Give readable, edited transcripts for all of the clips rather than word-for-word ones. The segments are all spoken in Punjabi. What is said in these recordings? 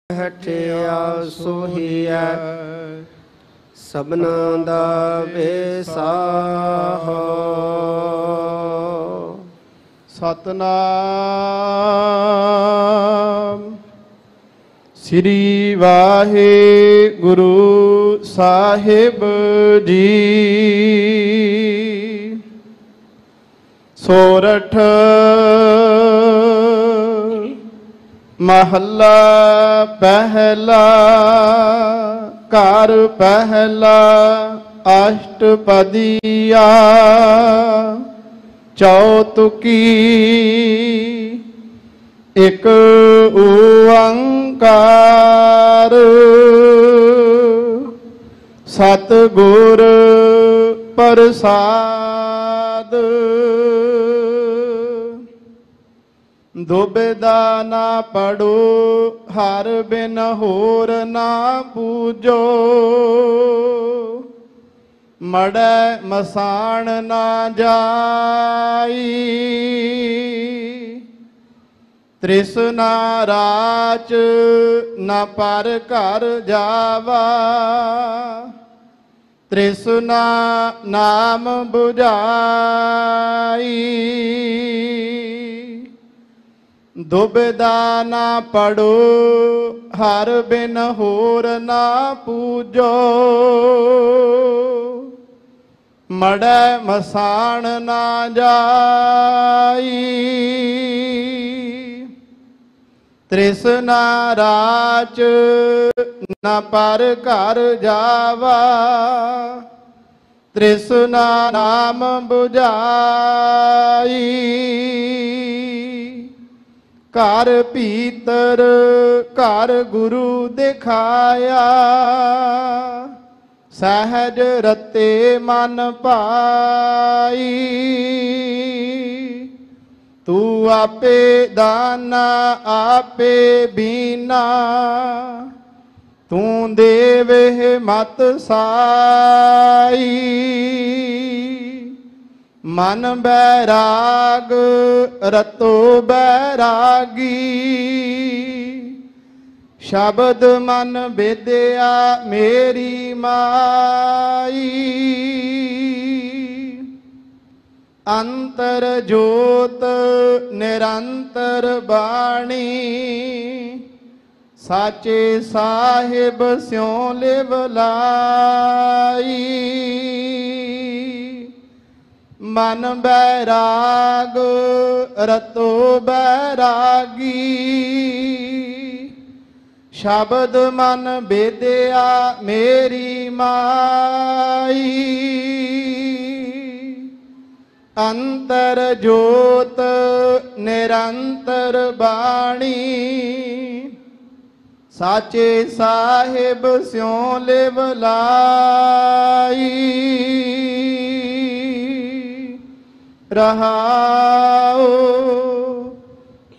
ਹਟਿਆ ਸੋਹੀਐ ਸਭਨਾ ਦਾ ਵਿਸਾਹੋ। ਸਤਨਾਮ ਸ੍ਰੀ ਵਾਹਿਗੁਰੂ ਸਾਹਿਬ ਜੀ। ਸੋਰਠ ਮਹੱਲਾ ਪਹਿਲਾ। ਘਰ ਪਹਿਲਾ ਅਸ਼ਟਪਦੀਆ। ਚੌਤੁਕੀ ਇਕ ਓੰਕਾਰ ਸਤਿਗੁਰ ਪ੍ਰਸਾਦ। ਦੁਬਿਧਾ ਨਾ ਪੜੋ ਹਰ ਬਿਨ ਹੋਰ ਨਾ ਪੂਜੋ। ਮੜੈ ਮਸਾਣ ਨਾ ਜਾਈ ਤ੍ਰਿਸ਼ਨਾ ਰਾਚ ਨਾ ਪਰ ਘਰ ਜਾਵਾ। ਤ੍ਰਿਸ਼ਨਾ ਨਾਮ ਬੁਝਾਈ ਦੁਬਿਧਾ ਨਾ ਪੜੋ ਹਰ ਬਿਨ ਹੋਰ ਨਾ ਪੂਜੋ। ਮੜੈ ਮਸਾਣ ਨਾ ਜਾਈ ਤ੍ਰਿਸ਼ਨਾ ਰਾਚ ਨਾ ਪਰ ਘਰ ਜਾਵਾ। ਤ੍ਰਿਸ਼ਨਾ ਨਾਮ ਬੁਝਾਈ ਘਰ ਭੀਤਰ ਘਰ ਗੁਰੂ ਦਿਖਾਇਆ। ਸਹਿਜ ਰਤੇ ਮਨ ਭਾਈ ਤੂੰ ਆਪੇ ਦਾਨਾ ਆਪੇ ਬੀਨਾ। ਤੂੰ ਦੇਵੇ ਮਤ ਸਾਈ ਮਨ ਬੈਰਾਗ ਰਤੋ ਬੈਰਾਗੀ। ਸ਼ਬਦ ਮਨ ਵਿਦਿਆ ਮੇਰੀ ਮਾਈ। ਅੰਤਰ ਜੋਤ ਨਿਰੰਤਰ ਬਾਣੀ। ਸਾਚੇ ਸਾਹਿਬ ਸਿਉ ਲਿਵ ਲਾਈ। ਮਨ ਬੈਰਾਗ ਰਤੋ ਬੈਰਾਗੀ। ਸ਼ਬਦ ਮਨ ਵਿਦਿਆ ਮੇਰੀ ਮਾਈ। ਅੰਤਰ ਜੋਤ ਨਿਰੰਤਰ ਬਾਣੀ। ਸਾਚੇ ਸਾਹਿਬ ਸਿਉ ਲਿਵ ਲਾਈ। ਰਹਾਉ।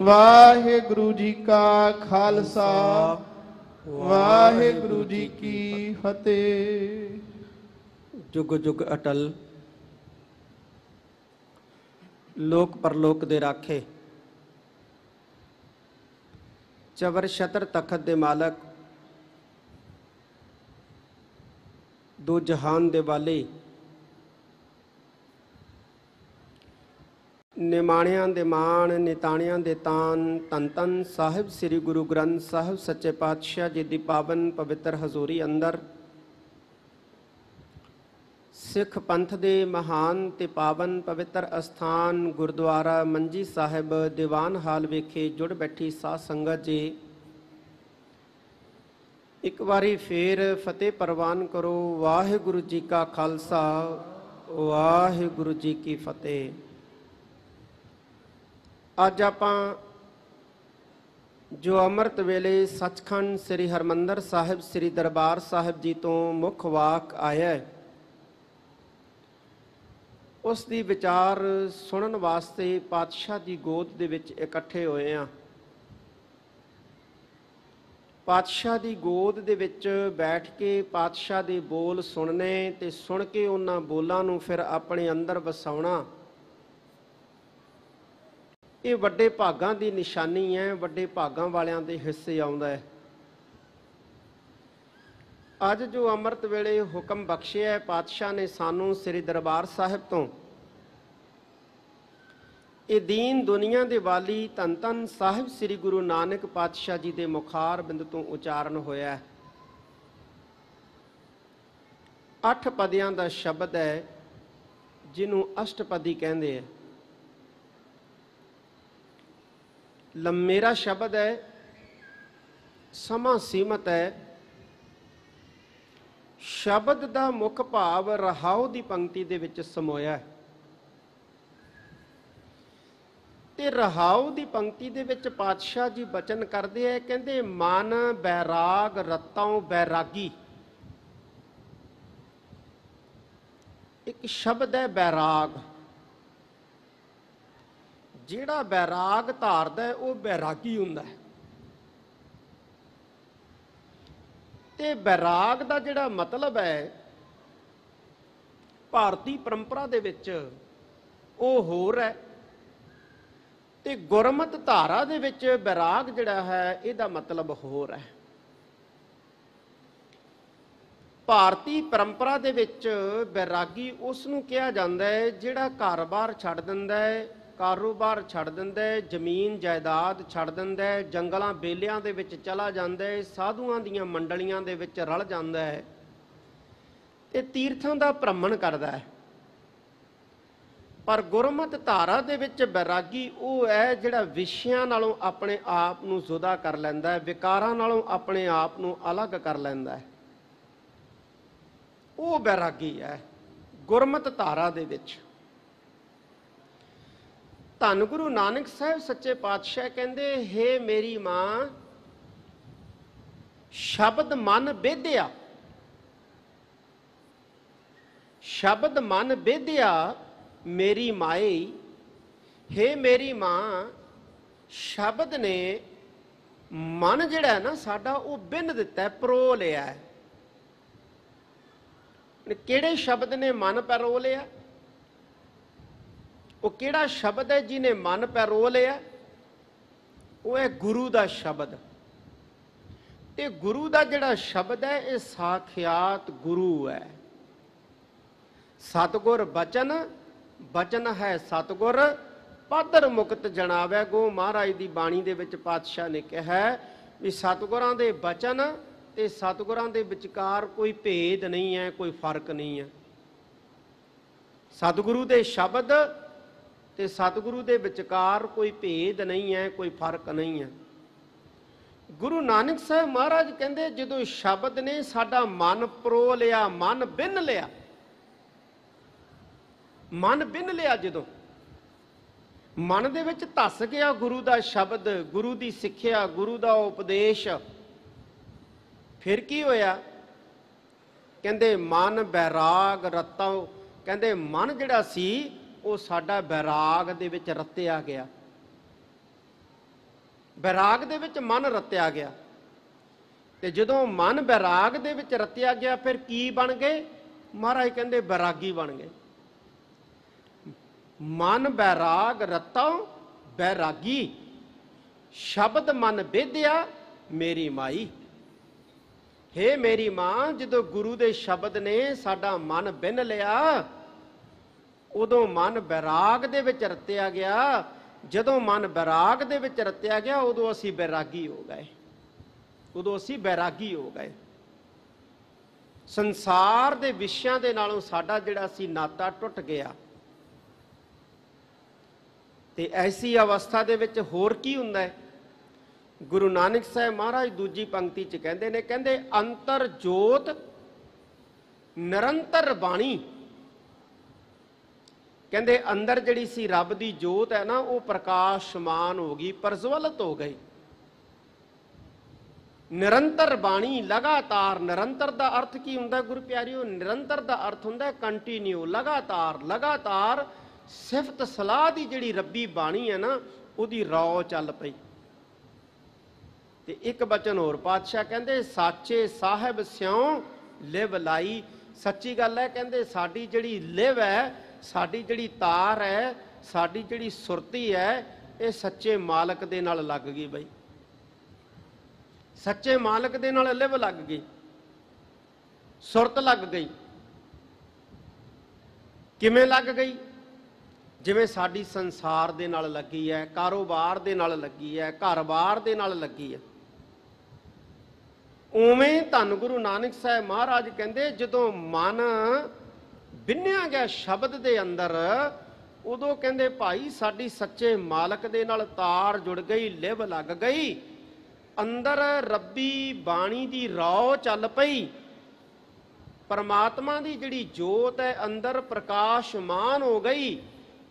ਵਾਹਿਗੁਰੂ ਜੀ ਕਾ ਖਾਲਸਾ ਵਾਹਿਗੁਰੂ ਜੀ ਕੀ ਫਤਿਹ। ਜੁਗ ਜੁਗ ਅਟਲ ਲੋਕ ਪਰਲੋਕ ਦੇ ਰਾਖੇ ਚਵਰ ਛਤਰ ਤਖਤ ਦੇ ਮਾਲਕ ਦੋ ਜਹਾਨ ਦੇ ਵਾਲੇ ਨਿਮਾਣਿਆਂ ਦੇ ਮਾਣ ਨਿਤਾਣਿਆਂ ਦੇ ਤਾਨ ਧੰਨ ਧੰਨ ਸਾਹਿਬ ਸ੍ਰੀ ਗੁਰੂ ਗ੍ਰੰਥ ਸਾਹਿਬ ਸੱਚੇ ਪਾਤਸ਼ਾਹ ਜੀ ਦੀ ਪਾਵਨ ਪਵਿੱਤਰ ਹਜ਼ੂਰੀ ਅੰਦਰ ਸਿੱਖ ਪੰਥ ਦੇ ਮਹਾਨ ਤੇ ਪਾਵਨ ਪਵਿੱਤਰ ਅਸਥਾਨ ਗੁਰਦੁਆਰਾ ਮੰਜੀ ਸਾਹਿਬ ਦੀਵਾਨ ਹਾਲ ਵਿਖੇ ਜੁੜ ਬੈਠੀ ਸਾਧ ਸੰਗਤ ਜੀ, ਇੱਕ ਵਾਰੀ ਫੇਰ ਫਤਿਹ ਪ੍ਰਵਾਨ ਕਰੋ। ਵਾਹਿਗੁਰੂ ਜੀ ਕਾ ਖਾਲਸਾ ਵਾਹਿਗੁਰੂ ਜੀ ਕੀ ਫਤਿਹ। ਅੱਜ ਆਪਾਂ ਜੋ ਅੰਮ੍ਰਿਤ ਵੇਲੇ ਸੱਚਖੰਡ ਸ੍ਰੀ ਹਰਿਮੰਦਰ ਸਾਹਿਬ ਸ੍ਰੀ ਦਰਬਾਰ ਸਾਹਿਬ ਜੀ ਤੋਂ ਮੁੱਖ ਵਾਕ ਆਇਆ, ਉਸ ਦੀ ਵਿਚਾਰ ਸੁਣਨ ਵਾਸਤੇ ਪਾਤਸ਼ਾਹ ਦੀ ਗੋਦ ਦੇ ਵਿੱਚ ਇਕੱਠੇ ਹੋਏ ਹਾਂ। ਪਾਤਸ਼ਾਹ ਦੀ ਗੋਦ ਦੇ ਵਿੱਚ ਬੈਠ ਕੇ ਪਾਤਸ਼ਾਹ ਦੇ ਬੋਲ ਸੁਣਨੇ ਤੇ ਸੁਣ ਕੇ ਉਹਨਾਂ ਬੋਲਾਂ ਨੂੰ ਫਿਰ ਆਪਣੇ ਅੰਦਰ ਵਸਾਉਣਾ, ਇਹ ਵੱਡੇ ਭਾਗਾਂ ਦੀ ਨਿਸ਼ਾਨੀ ਹੈ, ਵੱਡੇ ਭਾਗਾਂ ਵਾਲਿਆਂ ਦੇ ਹਿੱਸੇ ਆਉਂਦਾ ਹੈ। ਅੱਜ ਜੋ ਅੰਮ੍ਰਿਤ ਵੇਲੇ ਹੁਕਮ ਬਖਸ਼ਿਆ ਪਾਤਸ਼ਾਹ ਨੇ ਸਾਨੂੰ ਸ੍ਰੀ ਦਰਬਾਰ ਸਾਹਿਬ ਤੋਂ, ਇਹ ਦੀਨ ਦੁਨੀਆ ਦੇ ਵਾਲੀ ਧੰਨ ਧੰਨ ਸਾਹਿਬ ਸ੍ਰੀ ਗੁਰੂ ਨਾਨਕ ਪਾਤਸ਼ਾਹ ਜੀ ਦੇ ਮੁਖਾਰ ਬਿੰਦ ਤੋਂ ਉਚਾਰਨ ਹੋਇਆ। 8 ਪਦਿਆਂ ਦਾ ਸ਼ਬਦ ਹੈ ਜਿਹਨੂੰ ਅਸ਼ਟਪਦੀ ਕਹਿੰਦੇ ਆ। ਲੰਮੇਰਾ ਸ਼ਬਦ ਹੈ, ਸਮਾਂ ਸੀਮਤ ਹੈ। ਸ਼ਬਦ ਦਾ ਮੁੱਖ ਭਾਵ ਰਹਾਉ ਦੀ ਪੰਕਤੀ ਦੇ ਵਿੱਚ ਸਮੋਇਆ ਹੈ ਤੇ ਰਹਾਉ ਦੀ ਪੰਕਤੀ ਦੇ ਵਿੱਚ ਪਾਤਸ਼ਾਹ ਜੀ ਬਚਨ ਕਰਦੇ ਆ, ਕਹਿੰਦੇ ਮਨ ਬੈਰਾਗ ਰਤੋਂ ਬੈਰਾਗੀ। ਇੱਕ ਸ਼ਬਦ ਹੈ ਬੈਰਾਗ, ਜਿਹੜਾ ਬੈਰਾਗ ਧਾਰਦਾ ਹੈ ਉਹ ਬੈਰਾਗੀ ਹੁੰਦਾ ਹੈ। ਤੇ ਬੈਰਾਗ ਦਾ ਜਿਹੜਾ ਮਤਲਬ ਹੈ ਭਾਰਤੀ ਪਰੰਪਰਾ ਦੇ ਵਿੱਚ ਉਹ ਹੋਰ ਹੈ ਤੇ ਗੁਰਮਤਿ ਧਾਰਾ ਦੇ ਵਿੱਚ ਬੈਰਾਗ ਜਿਹੜਾ ਹੈ ਇਹਦਾ ਮਤਲਬ ਹੋਰ ਹੈ। ਭਾਰਤੀ ਪਰੰਪਰਾ ਦੇ ਵਿੱਚ ਬੈਰਾਗੀ ਉਸ ਨੂੰ ਕਿਹਾ ਜਾਂਦਾ ਹੈ ਜਿਹੜਾ ਘਰ-ਬਾਰ ਛੱਡ ਦਿੰਦਾ ਹੈ, ਕਾਰੋਬਾਰ ਛੱਡ ਦਿੰਦਾ ਹੈ, ਜ਼ਮੀਨ ਜਾਇਦਾਦ ਛੱਡ ਦਿੰਦਾ ਹੈ, ਜੰਗਲਾਂ ਬੇਲਿਆਂ ਦੇ ਵਿੱਚ ਚਲਾ ਜਾਂਦਾ ਹੈ, ਸਾਧੂਆਂ ਦੀਆਂ ਮੰਡਲੀਆਂ ਦੇ ਵਿੱਚ ਰਲ ਜਾਂਦਾ ਹੈ ਤੇ ਤੀਰਥਾਂ ਦਾ ਭ੍ਰਮਣ ਕਰਦਾ ਹੈ। ਪਰ ਗੁਰਮਤਿ ਧਾਰਾ ਦੇ ਵਿੱਚ ਬੈਰਾਗੀ ਉਹ ਹੈ ਜਿਹੜਾ ਵਿਸ਼ਿਆਂ ਨਾਲੋਂ ਆਪਣੇ ਆਪ ਨੂੰ ਜੁਦਾ ਕਰ ਲੈਂਦਾ ਹੈ, ਵਿਕਾਰਾਂ ਨਾਲੋਂ ਆਪਣੇ ਆਪ ਨੂੰ ਅਲੱਗ ਕਰ ਲੈਂਦਾ ਹੈ। ਉਹ ਬੈਰਾਗੀ ਹੈ ਗੁਰਮਤਿ ਧਾਰਾ ਦੇ ਵਿੱਚ। ਧੰਨ ਗੁਰੂ ਨਾਨਕ ਸਾਹਿਬ ਸੱਚੇ ਪਾਤਸ਼ਾਹ ਕਹਿੰਦੇ, ਹੇ ਮੇਰੀ ਮਾਂ ਸ਼ਬਦ ਮਨ ਬੇਧਿਆ, ਸ਼ਬਦ ਮਨ ਬੇਧਿਆ ਮੇਰੀ ਮਾਈ। ਹੇ ਮੇਰੀ ਮਾਂ, ਸ਼ਬਦ ਨੇ ਮਨ ਜਿਹੜਾ ਹੈ ਨਾ ਸਾਡਾ ਉਹ ਬਿੰਨ ਦਿੱਤਾ, ਪਰੋ ਲਿਆ ਹੈ। ਕਿਹੜੇ ਸ਼ਬਦ ਨੇ ਮਨ ਪਰੋ ਲਿਆ? ਉਹ ਕਿਹੜਾ ਸ਼ਬਦ ਹੈ ਜਿਹਨੇ ਮਨ ਪਰੋ ਲਿਆ? ਉਹ ਹੈ ਗੁਰੂ ਦਾ ਸ਼ਬਦ। ਤੇ ਗੁਰੂ ਦਾ ਜਿਹੜਾ ਸ਼ਬਦ ਹੈ ਇਹ ਸਾਖਿਆਤ ਗੁਰੂ ਹੈ। ਸਤਿਗੁਰ ਬਚਨ, ਬਚਨ ਹੈ ਸਤਿਗੁਰ, ਪਾਦਰ ਮੁਕਤ ਜਣਾਵੈ ਗੋ। ਮਹਾਰਾਜ ਦੀ ਬਾਣੀ ਦੇ ਵਿੱਚ ਪਾਤਸ਼ਾਹ ਨੇ ਕਿਹਾ ਵੀ ਸਤਿਗੁਰਾਂ ਦੇ ਬਚਨ ਤੇ ਸਤਿਗੁਰਾਂ ਦੇ ਵਿਚਕਾਰ ਕੋਈ ਭੇਦ ਨਹੀਂ ਹੈ, ਕੋਈ ਫਰਕ ਨਹੀਂ ਹੈ। ਸਤਿਗੁਰੂ ਦੇ ਸ਼ਬਦ ਤੇ ਸਤਿਗੁਰੂ ਦੇ ਵਿਚਕਾਰ ਕੋਈ ਭੇਦ ਨਹੀਂ ਹੈ, ਕੋਈ ਫਰਕ ਨਹੀਂ ਹੈ। ਗੁਰੂ ਨਾਨਕ ਸਾਹਿਬ ਮਹਾਰਾਜ ਕਹਿੰਦੇ ਜਦੋਂ ਸ਼ਬਦ ਨੇ ਸਾਡਾ ਮਨ ਪਰੋ ਲਿਆ, ਮਨ ਬਿੰਨ ਲਿਆ, ਮਨ ਬਿੰਨ ਲਿਆ, ਜਦੋਂ ਮਨ ਦੇ ਵਿੱਚ ਧੱਸ ਗਿਆ ਗੁਰੂ ਦਾ ਸ਼ਬਦ, ਗੁਰੂ ਦੀ ਸਿੱਖਿਆ, ਗੁਰੂ ਦਾ ਉਪਦੇਸ਼, ਫਿਰ ਕੀ ਹੋਇਆ? ਕਹਿੰਦੇ ਮਨ ਬੈਰਾਗ ਰਤੋਂ, ਕਹਿੰਦੇ ਮਨ ਜਿਹੜਾ ਸੀ ਉਹ ਸਾਡਾ ਬੈਰਾਗ ਦੇ ਵਿੱਚ ਰਤਿਆ ਗਿਆ। ਬੈਰਾਗ ਦੇ ਵਿੱਚ ਮਨ ਰਤਿਆ ਗਿਆ ਤੇ ਜਦੋਂ ਮਨ ਬੈਰਾਗ ਦੇ ਵਿੱਚ ਰਤਿਆ ਗਿਆ ਫਿਰ ਕੀ ਬਣ ਗਏ? ਮਹਾਰਾਜ ਕਹਿੰਦੇ ਬੈਰਾਗੀ ਬਣ ਗਏ। ਮਨ ਬੈਰਾਗ ਰਤੋਂ ਬੈਰਾਗੀ, ਸ਼ਬਦ ਮਨ ਬੇਧਿਆ ਮੇਰੀ ਮਾਈ। ਹੇ ਮੇਰੀ ਮਾਂ, ਜਦੋਂ ਗੁਰੂ ਦੇ ਸ਼ਬਦ ਨੇ ਸਾਡਾ ਮਨ ਬਿੰਨ ਲਿਆ ਉਦੋਂ ਮਨ ਬੈਰਾਗ ਦੇ ਵਿੱਚ ਰਤਿਆ ਗਿਆ। ਜਦੋਂ ਮਨ ਬੈਰਾਗ ਦੇ ਵਿੱਚ ਰਤਿਆ ਗਿਆ ਉਦੋਂ ਅਸੀਂ ਬੈਰਾਗੀ ਹੋ ਗਏ, ਉਦੋਂ ਅਸੀਂ ਬੈਰਾਗੀ ਹੋ ਗਏ। ਸੰਸਾਰ ਦੇ ਵਿਸ਼ਿਆਂ ਦੇ ਨਾਲੋਂ ਸਾਡਾ ਜਿਹੜਾ ਸੀ ਨਾਤਾ ਟੁੱਟ ਗਿਆ। ਤੇ ਐਸੀ ਅਵਸਥਾ ਦੇ ਵਿੱਚ ਹੋਰ ਕੀ ਹੁੰਦਾ ਹੈ? ਗੁਰੂ ਨਾਨਕ ਸਾਹਿਬ ਮਹਾਰਾਜ ਦੂਜੀ ਪੰਕਤੀ 'ਚ ਕਹਿੰਦੇ ਨੇ, ਕਹਿੰਦੇ ਅੰਤਰ ਜੋਤ ਨਿਰੰਤਰ ਬਾਣੀ। ਕਹਿੰਦੇ ਅੰਦਰ ਜਿਹੜੀ ਸੀ ਰੱਬ ਦੀ ਜੋਤ ਹੈ ਨਾ ਉਹ ਪ੍ਰਕਾਸ਼ਮਾਨ ਹੋ ਗਈ, ਪ੍ਰਜਵਲਿਤ ਹੋ ਗਈ। ਨਿਰੰਤਰ ਬਾਣੀ, ਲਗਾਤਾਰ। ਨਿਰੰਤਰ ਦਾ ਅਰਥ ਕੀ ਹੁੰਦਾ ਗੁਰੂ ਪਿਆਰਿਓ? ਨਿਰੰਤਰ ਦਾ ਅਰਥ ਹੁੰਦਾ ਕੰਟੀਨਿਊ, ਲਗਾਤਾਰ। ਲਗਾਤਾਰ ਸਿਫਤ ਸਲਾਹ ਦੀ ਜਿਹੜੀ ਰੱਬੀ ਬਾਣੀ ਹੈ ਨਾ ਉਹਦੀ ਰੌ ਚੱਲ ਪਈ। ਤੇ ਇੱਕ ਬਚਨ ਹੋਰ ਪਾਤਸ਼ਾਹ ਕਹਿੰਦੇ, ਸਾਚੇ ਸਾਹਿਬ ਸਿਉ ਲਿਵ ਲਾਈ। ਸੱਚੀ ਗੱਲ ਹੈ, ਕਹਿੰਦੇ ਸਾਡੀ ਜਿਹੜੀ ਲਿਵ ਹੈ, ਸਾਡੀ ਜਿਹੜੀ ਤਾਰ ਹੈ, ਸਾਡੀ ਜਿਹੜੀ ਸੁਰਤੀ ਹੈ, ਇਹ ਸੱਚੇ ਮਾਲਕ ਦੇ ਨਾਲ ਲੱਗ ਗਈ ਬਈ। ਸੱਚੇ ਮਾਲਕ ਦੇ ਨਾਲ ਲਿਵ ਲੱਗ ਗਈ। ਸੁਰਤ ਲੱਗ ਗਈ। ਕਿਵੇਂ ਲੱਗ ਗਈ? ਜਿਵੇਂ ਸਾਡੀ ਸੰਸਾਰ ਦੇ ਨਾਲ ਲੱਗੀ ਹੈ, ਕਾਰੋਬਾਰ ਦੇ ਨਾਲ ਲੱਗੀ ਹੈ, ਘਰ-ਬਾਰ ਦੇ ਨਾਲ ਲੱਗੀ ਹੈ, ਉਵੇਂ ਧੰਨ ਗੁਰੂ ਨਾਨਕ ਸਾਹਿਬ ਮਹਾਰਾਜ ਕਹਿੰਦੇ ਜਦੋਂ ਮਨ ਬਿੰਨਿਆ ਗਿਆ ਸ਼ਬਦ ਦੇ ਅੰਦਰ, ਉਦੋਂ ਕਹਿੰਦੇ ਭਾਈ ਸਾਡੀ ਸੱਚੇ ਮਾਲਕ ਦੇ ਨਾਲ ਤਾਰ ਜੁੜ ਗਈ, ਲਿਵ ਲੱਗ ਗਈ, ਅੰਦਰ ਰੱਬੀ ਬਾਣੀ ਦੀ ਰੌ ਚੱਲ ਪਈ, ਪਰਮਾਤਮਾ ਦੀ ਜਿਹੜੀ ਜੋਤ ਹੈ ਅੰਦਰ ਪ੍ਰਕਾਸ਼ਮਾਨ ਹੋ ਗਈ,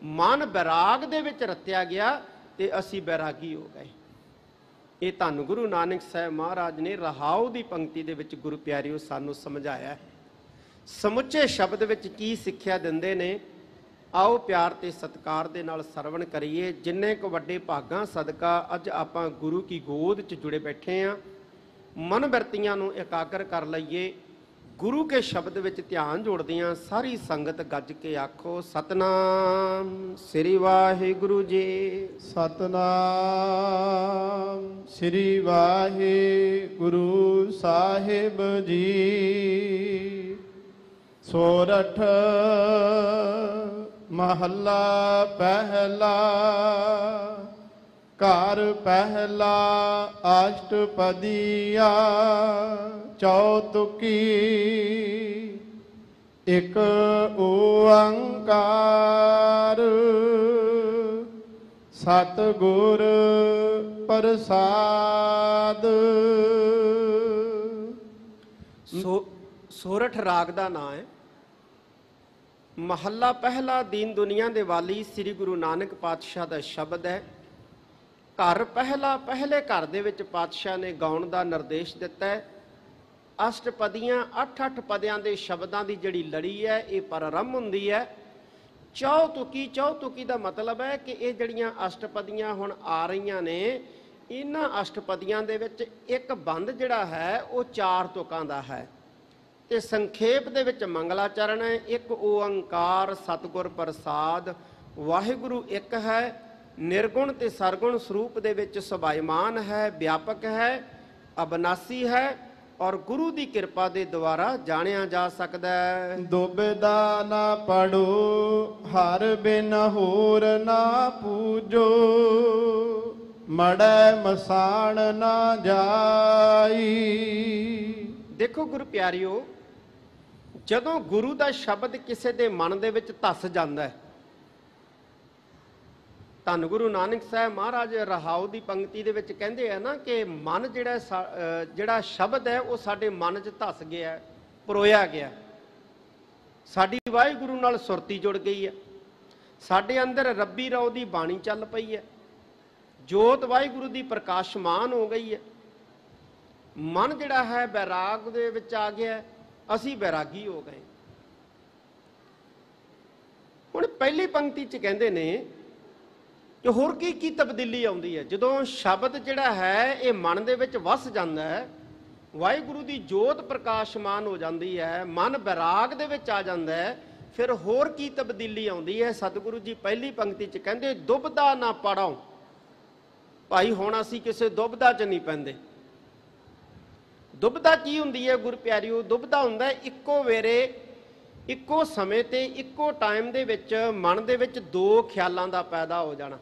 ਮਨ ਬੈਰਾਗ ਦੇ ਵਿੱਚ ਰਤਿਆ ਗਿਆ ਤੇ ਅਸੀਂ ਬੈਰਾਗੀ ਹੋ ਗਏ। ਇਹ ਧੰਨ ਗੁਰੂ ਨਾਨਕ ਸਾਹਿਬ ਮਹਾਰਾਜ ਨੇ ਰਹਾਉ ਦੀ ਪੰਕਤੀ ਦੇ ਵਿੱਚ ਗੁਰੂ ਪਿਆਰਿਓ ਸਾਨੂੰ ਸਮਝਾਇਆ। ਸਮੁੱਚੇ ਸ਼ਬਦ ਵਿੱਚ ਕੀ ਸਿੱਖਿਆ ਦਿੰਦੇ ਨੇ, ਆਓ ਪਿਆਰ ਤੇ ਸਤਿਕਾਰ ਦੇ ਨਾਲ ਸਰਵਣ ਕਰੀਏ। ਜਿੰਨੇ ਕੁ ਵੱਡੇ ਭਾਗਾਂ ਸਦਕਾ ਅੱਜ ਆਪਾਂ ਗੁਰੂ ਕੀ ਗੋਦ 'ਚ ਜੁੜੇ ਬੈਠੇ ਹਾਂ, ਮਨ ਬਿਰਤੀਆਂ ਨੂੰ ਇਕਾਗਰ ਕਰ ਲਈਏ। ਗੁਰੂ ਕੇ ਸ਼ਬਦ ਵਿੱਚ ਧਿਆਨ ਜੋੜਦਿਆਂ ਸਾਰੀ ਸੰਗਤ ਗੱਜ ਕੇ ਆਖੋ ਸਤਨਾਮ ਸ੍ਰੀ ਵਾਹਿਗੁਰੂ ਜੀ। ਸਤਨਾਮ ਸ੍ਰੀ ਵਾਹਿਗੁਰੂ ਸਾਹਿਬ ਜੀ। ਸੋਰਠ ਮਹੱਲਾ ਪਹਿਲਾ। ਘਰ ਪਹਿਲਾ ਅਸ਼ਟਪਦੀਆ ਚੌਤੁਕੀ। ਇਕ ਓੰਕਾਰ ਸਤਿਗੁਰ ਪ੍ਰਸਾਦ। ਸੋਰਠ ਰਾਗ ਦਾ ਨਾਂ ਹੈ। ਮਹੱਲਾ ਪਹਿਲਾ ਦੀਨ ਦੁਨੀਆ ਦੇ ਵਾਲੀ ਸ੍ਰੀ ਗੁਰੂ ਨਾਨਕ ਪਾਤਸ਼ਾਹ ਦਾ ਸ਼ਬਦ ਹੈ। ਘਰ ਪਹਿਲਾ, ਪਹਿਲੇ ਘਰ ਦੇ ਵਿੱਚ ਪਾਤਸ਼ਾਹ ਨੇ ਗਾਉਣ ਦਾ ਨਿਰਦੇਸ਼ ਦਿੱਤਾ ਹੈ। ਅਸ਼ਟਪਦੀਆਂ 8-8 ਪਦਿਆਂ ਦੇ ਸ਼ਬਦਾਂ ਦੀ ਜਿਹੜੀ ਲੜੀ ਹੈ ਇਹ ਪ੍ਰਾਰੰਭ ਹੁੰਦੀ ਹੈ। ਚੌਤੁਕੀ, ਚੌਤੁਕੀ ਦਾ ਮਤਲਬ ਹੈ ਕਿ ਇਹ ਜਿਹੜੀਆਂ ਅਸ਼ਟਪਦੀਆਂ ਹੁਣ ਆ ਰਹੀਆਂ ਨੇ, ਇਹਨਾਂ ਅਸ਼ਟਪਦੀਆਂ ਦੇ ਵਿੱਚ ਇੱਕ ਬੰਦ ਜਿਹੜਾ ਹੈ ਉਹ 4 ਤੁਕਾਂ ਦਾ ਹੈ ਤੇ ਸੰਖੇਪ ਦੇ ਵਿੱਚ ਮੰਗਲਾਚਰਨ ਹੈ। ਇੱਕ ਓੰਕਾਰ ਸਤਿਗੁਰ ਪ੍ਰਸਾਦ। ਵਾਹਿਗੁਰੂ ਇੱਕ ਹੈ, ਨਿਰਗੁਣ ਤੇ ਸਰਗੁਣ ਸਰੂਪ ਦੇ ਵਿੱਚ ਸੁਭਾਇਮਾਨ ਹੈ, ਵਿਆਪਕ ਹੈ, ਅਬਨਾਸੀ ਹੈ ਔਰ ਗੁਰੂ ਦੀ ਕਿਰਪਾ ਦੇ ਦੁਆਰਾ ਜਾਣਿਆ ਜਾ ਸਕਦਾ ਹੈ। ਦੁਬਿਧਾ ਨਾ ਪੜੋ ਹਰ ਬਿਨ ਹੋਰ ਨਾ ਪੂਜੋ। ਮੜੈ ਮਸਾਣ ਨਾ ਜਾਈ। ਦੇਖੋ ਗੁਰੂ ਪਿਆਰਿਓ, ਜਦੋਂ ਗੁਰੂ ਦਾ ਸ਼ਬਦ ਕਿਸੇ ਦੇ ਮਨ ਦੇ ਵਿੱਚ ਧੱਸ ਜਾਂਦਾ ਹੈ, ਧੰਨ ਗੁਰੂ ਨਾਨਕ ਸਾਹਿਬ ਮਹਾਰਾਜ ਰਹਾਉ ਦੀ ਪੰਕਤੀ ਦੇ ਵਿੱਚ ਕਹਿੰਦੇ ਆ ਨਾ ਕਿ ਮਨ ਜਿਹੜਾ ਸ਼ਬਦ ਹੈ ਉਹ ਸਾਡੇ ਮਨ 'ਚ ਧੱਸ ਗਿਆ, ਪਰੋਇਆ ਗਿਆ, ਸਾਡੀ ਵਾਹਿਗੁਰੂ ਨਾਲ ਸੁਰਤੀ ਜੁੜ ਗਈ ਹੈ, ਸਾਡੇ ਅੰਦਰ ਰੱਬੀ ਰਉ ਦੀ ਬਾਣੀ ਚੱਲ ਪਈ ਹੈ, ਜੋਤ ਵਾਹਿਗੁਰੂ ਦੀ ਪ੍ਰਕਾਸ਼ਮਾਨ ਹੋ ਗਈ ਹੈ, ਮਨ ਜਿਹੜਾ ਹੈ ਬੈਰਾਗ ਦੇ ਵਿੱਚ ਆ ਗਿਆ, ਅਸੀਂ ਬੈਰਾਗੀ ਹੋ ਗਏ। ਹੁਣ ਪਹਿਲੀ ਪੰਕਤੀ 'ਚ ਕਹਿੰਦੇ ਨੇ ਕਿ ਹੋਰ ਕੀ ਤਬਦੀਲੀ ਆਉਂਦੀ ਹੈ ਜਦੋਂ ਸ਼ਬਦ ਜਿਹੜਾ ਹੈ ਇਹ ਮਨ ਦੇ ਵਿੱਚ ਵਸ ਜਾਂਦਾ ਹੈ, ਵਾਹਿਗੁਰੂ ਦੀ ਜੋਤ ਪ੍ਰਕਾਸ਼ਮਾਨ ਹੋ ਜਾਂਦੀ ਹੈ, ਮਨ ਬੈਰਾਗ ਦੇ ਵਿੱਚ ਆ ਜਾਂਦਾ ਹੈ, ਫਿਰ ਹੋਰ ਕੀ ਤਬਦੀਲੀ ਆਉਂਦੀ ਹੈ। ਸਤਿਗੁਰੂ ਜੀ ਪਹਿਲੀ ਪੰਕਤੀ 'ਚ ਕਹਿੰਦੇ ਦੁਬਦਾ ਨਾ ਪੜੋ। ਭਾਈ ਹੁਣ ਅਸੀਂ ਕਿਸੇ ਦੁਬਦਾ 'ਚ ਨਹੀਂ ਪੈਂਦੇ। ਦੁਬਦਾ ਕੀ ਹੁੰਦੀ ਹੈ ਗੁਰੂ ਪਿਆਰਿਓ? ਦੁਬਦਾ ਹੁੰਦਾ ਇੱਕੋ ਵੇਰੇ, ਇੱਕੋ ਸਮੇਂ ਤੇ ਇੱਕੋ ਟਾਈਮ ਦੇ ਵਿੱਚ ਮਨ ਦੇ ਵਿੱਚ 2 ਖਿਆਲਾਂ ਦਾ ਪੈਦਾ ਹੋ ਜਾਣਾ।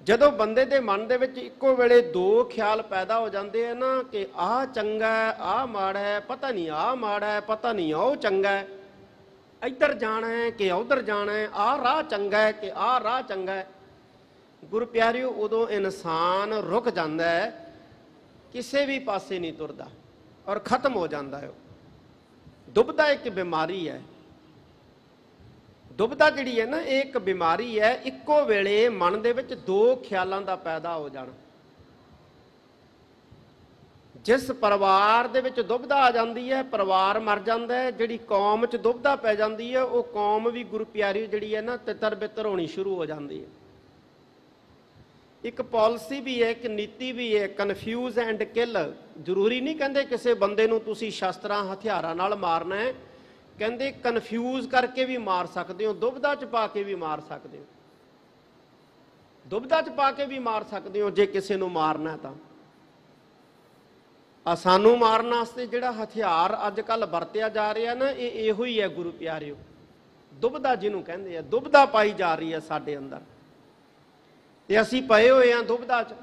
ਜਦੋਂ ਬੰਦੇ ਦੇ ਮਨ ਦੇ ਵਿੱਚ ਇੱਕੋ ਵੇਲੇ 2 ਖਿਆਲ ਪੈਦਾ ਹੋ ਜਾਂਦੇ ਆ ਨਾ ਕਿ ਆਹ ਚੰਗਾ ਹੈ, ਆਹ ਮਾੜਾ ਹੈ, ਪਤਾ ਨਹੀਂ ਆਹ ਮਾੜਾ ਹੈ, ਪਤਾ ਨਹੀਂ ਉਹ ਚੰਗਾ ਹੈ, ਇੱਧਰ ਜਾਣਾ ਹੈ ਕਿ ਉੱਧਰ ਜਾਣਾ ਹੈ, ਆਹ ਰਾਹ ਚੰਗਾ ਹੈ ਕਿ ਆਹ ਰਾਹ ਚੰਗਾ ਹੈ, ਗੁਰੂ ਪਿਆਰਿਓ ਉਦੋਂ ਇਨਸਾਨ ਰੁਕ ਜਾਂਦਾ ਹੈ, ਕਿਸੇ ਵੀ ਪਾਸੇ ਨਹੀਂ ਤੁਰਦਾ ਔਰ ਖਤਮ ਹੋ ਜਾਂਦਾ ਹੈ। ਦੁਬਦਾ ਇੱਕ ਬਿਮਾਰੀ ਹੈ। ਦੁਬਦਾ ਜਿਹੜੀ ਹੈ ਨਾ ਇਹ ਇੱਕ ਬਿਮਾਰੀ ਹੈ, ਇੱਕੋ ਵੇਲੇ ਮਨ ਦੇ ਵਿੱਚ 2 ਖਿਆਲਾਂ ਦਾ ਪੈਦਾ ਹੋ ਜਾਣਾ। ਜਿਸ ਪਰਿਵਾਰ ਦੇ ਵਿੱਚ ਦੁਬਦਾ ਆ ਜਾਂਦੀ ਹੈ, ਪਰਿਵਾਰ ਮਰ ਜਾਂਦਾ ਹੈ। ਜਿਹੜੀ ਕੌਮ 'ਚ ਦੁਬਦਾ ਪੈ ਜਾਂਦੀ ਹੈ, ਉਹ ਕੌਮ ਵੀ ਗੁਰੂ ਪਿਆਰੀ ਜਿਹੜੀ ਹੈ ਨਾ ਤਿੱਤਰ ਬਿੱਤਰ ਹੋਣੀ ਸ਼ੁਰੂ ਹੋ ਜਾਂਦੀ ਹੈ। ਇੱਕ ਪਾਲਿਸੀ ਵੀ ਹੈ, ਇੱਕ ਨੀਤੀ ਵੀ ਹੈ, ਕਨਫਿਊਜ਼ ਐਂਡ ਕਿਲ। ਜ਼ਰੂਰੀ ਨਹੀਂ ਕਹਿੰਦੇ ਕਿਸੇ ਬੰਦੇ ਨੂੰ ਤੁਸੀਂ ਸ਼ਸਤਰਾਂ ਹਥਿਆਰਾਂ ਨਾਲ ਮਾਰਨਾ ਹੈ, ਕਹਿੰਦੇ ਕਨਫਿਊਜ਼ ਕਰਕੇ ਵੀ ਮਾਰ ਸਕਦੇ ਹੋ, ਦੁਬਦਾ 'ਚ ਪਾ ਕੇ ਵੀ ਮਾਰ ਸਕਦੇ ਹੋ, ਦੁਬਦਾ 'ਚ ਪਾ ਕੇ ਵੀ ਮਾਰ ਸਕਦੇ ਹੋ ਜੇ ਕਿਸੇ ਨੂੰ ਮਾਰਨਾ ਤਾਂ। ਆ ਸਾਨੂੰ ਮਾਰਨ ਵਾਸਤੇ ਜਿਹੜਾ ਹਥਿਆਰ ਅੱਜ ਕੱਲ ਵਰਤਿਆ ਜਾ ਰਿਹਾ ਨਾ, ਇਹ ਇਹੋ ਹੀ ਹੈ ਗੁਰੂ ਪਿਆਰਿਓ। ਦੁਬਦਾ ਜਿਹਨੂੰ ਕਹਿੰਦੇ ਆ, ਦੁਬਦਾ ਪਾਈ ਜਾ ਰਹੀ ਹੈ ਸਾਡੇ ਅੰਦਰ, ਤੇ ਅਸੀਂ ਪਏ ਹੋਏ ਆ ਦੁਬਦਾ 'ਚ।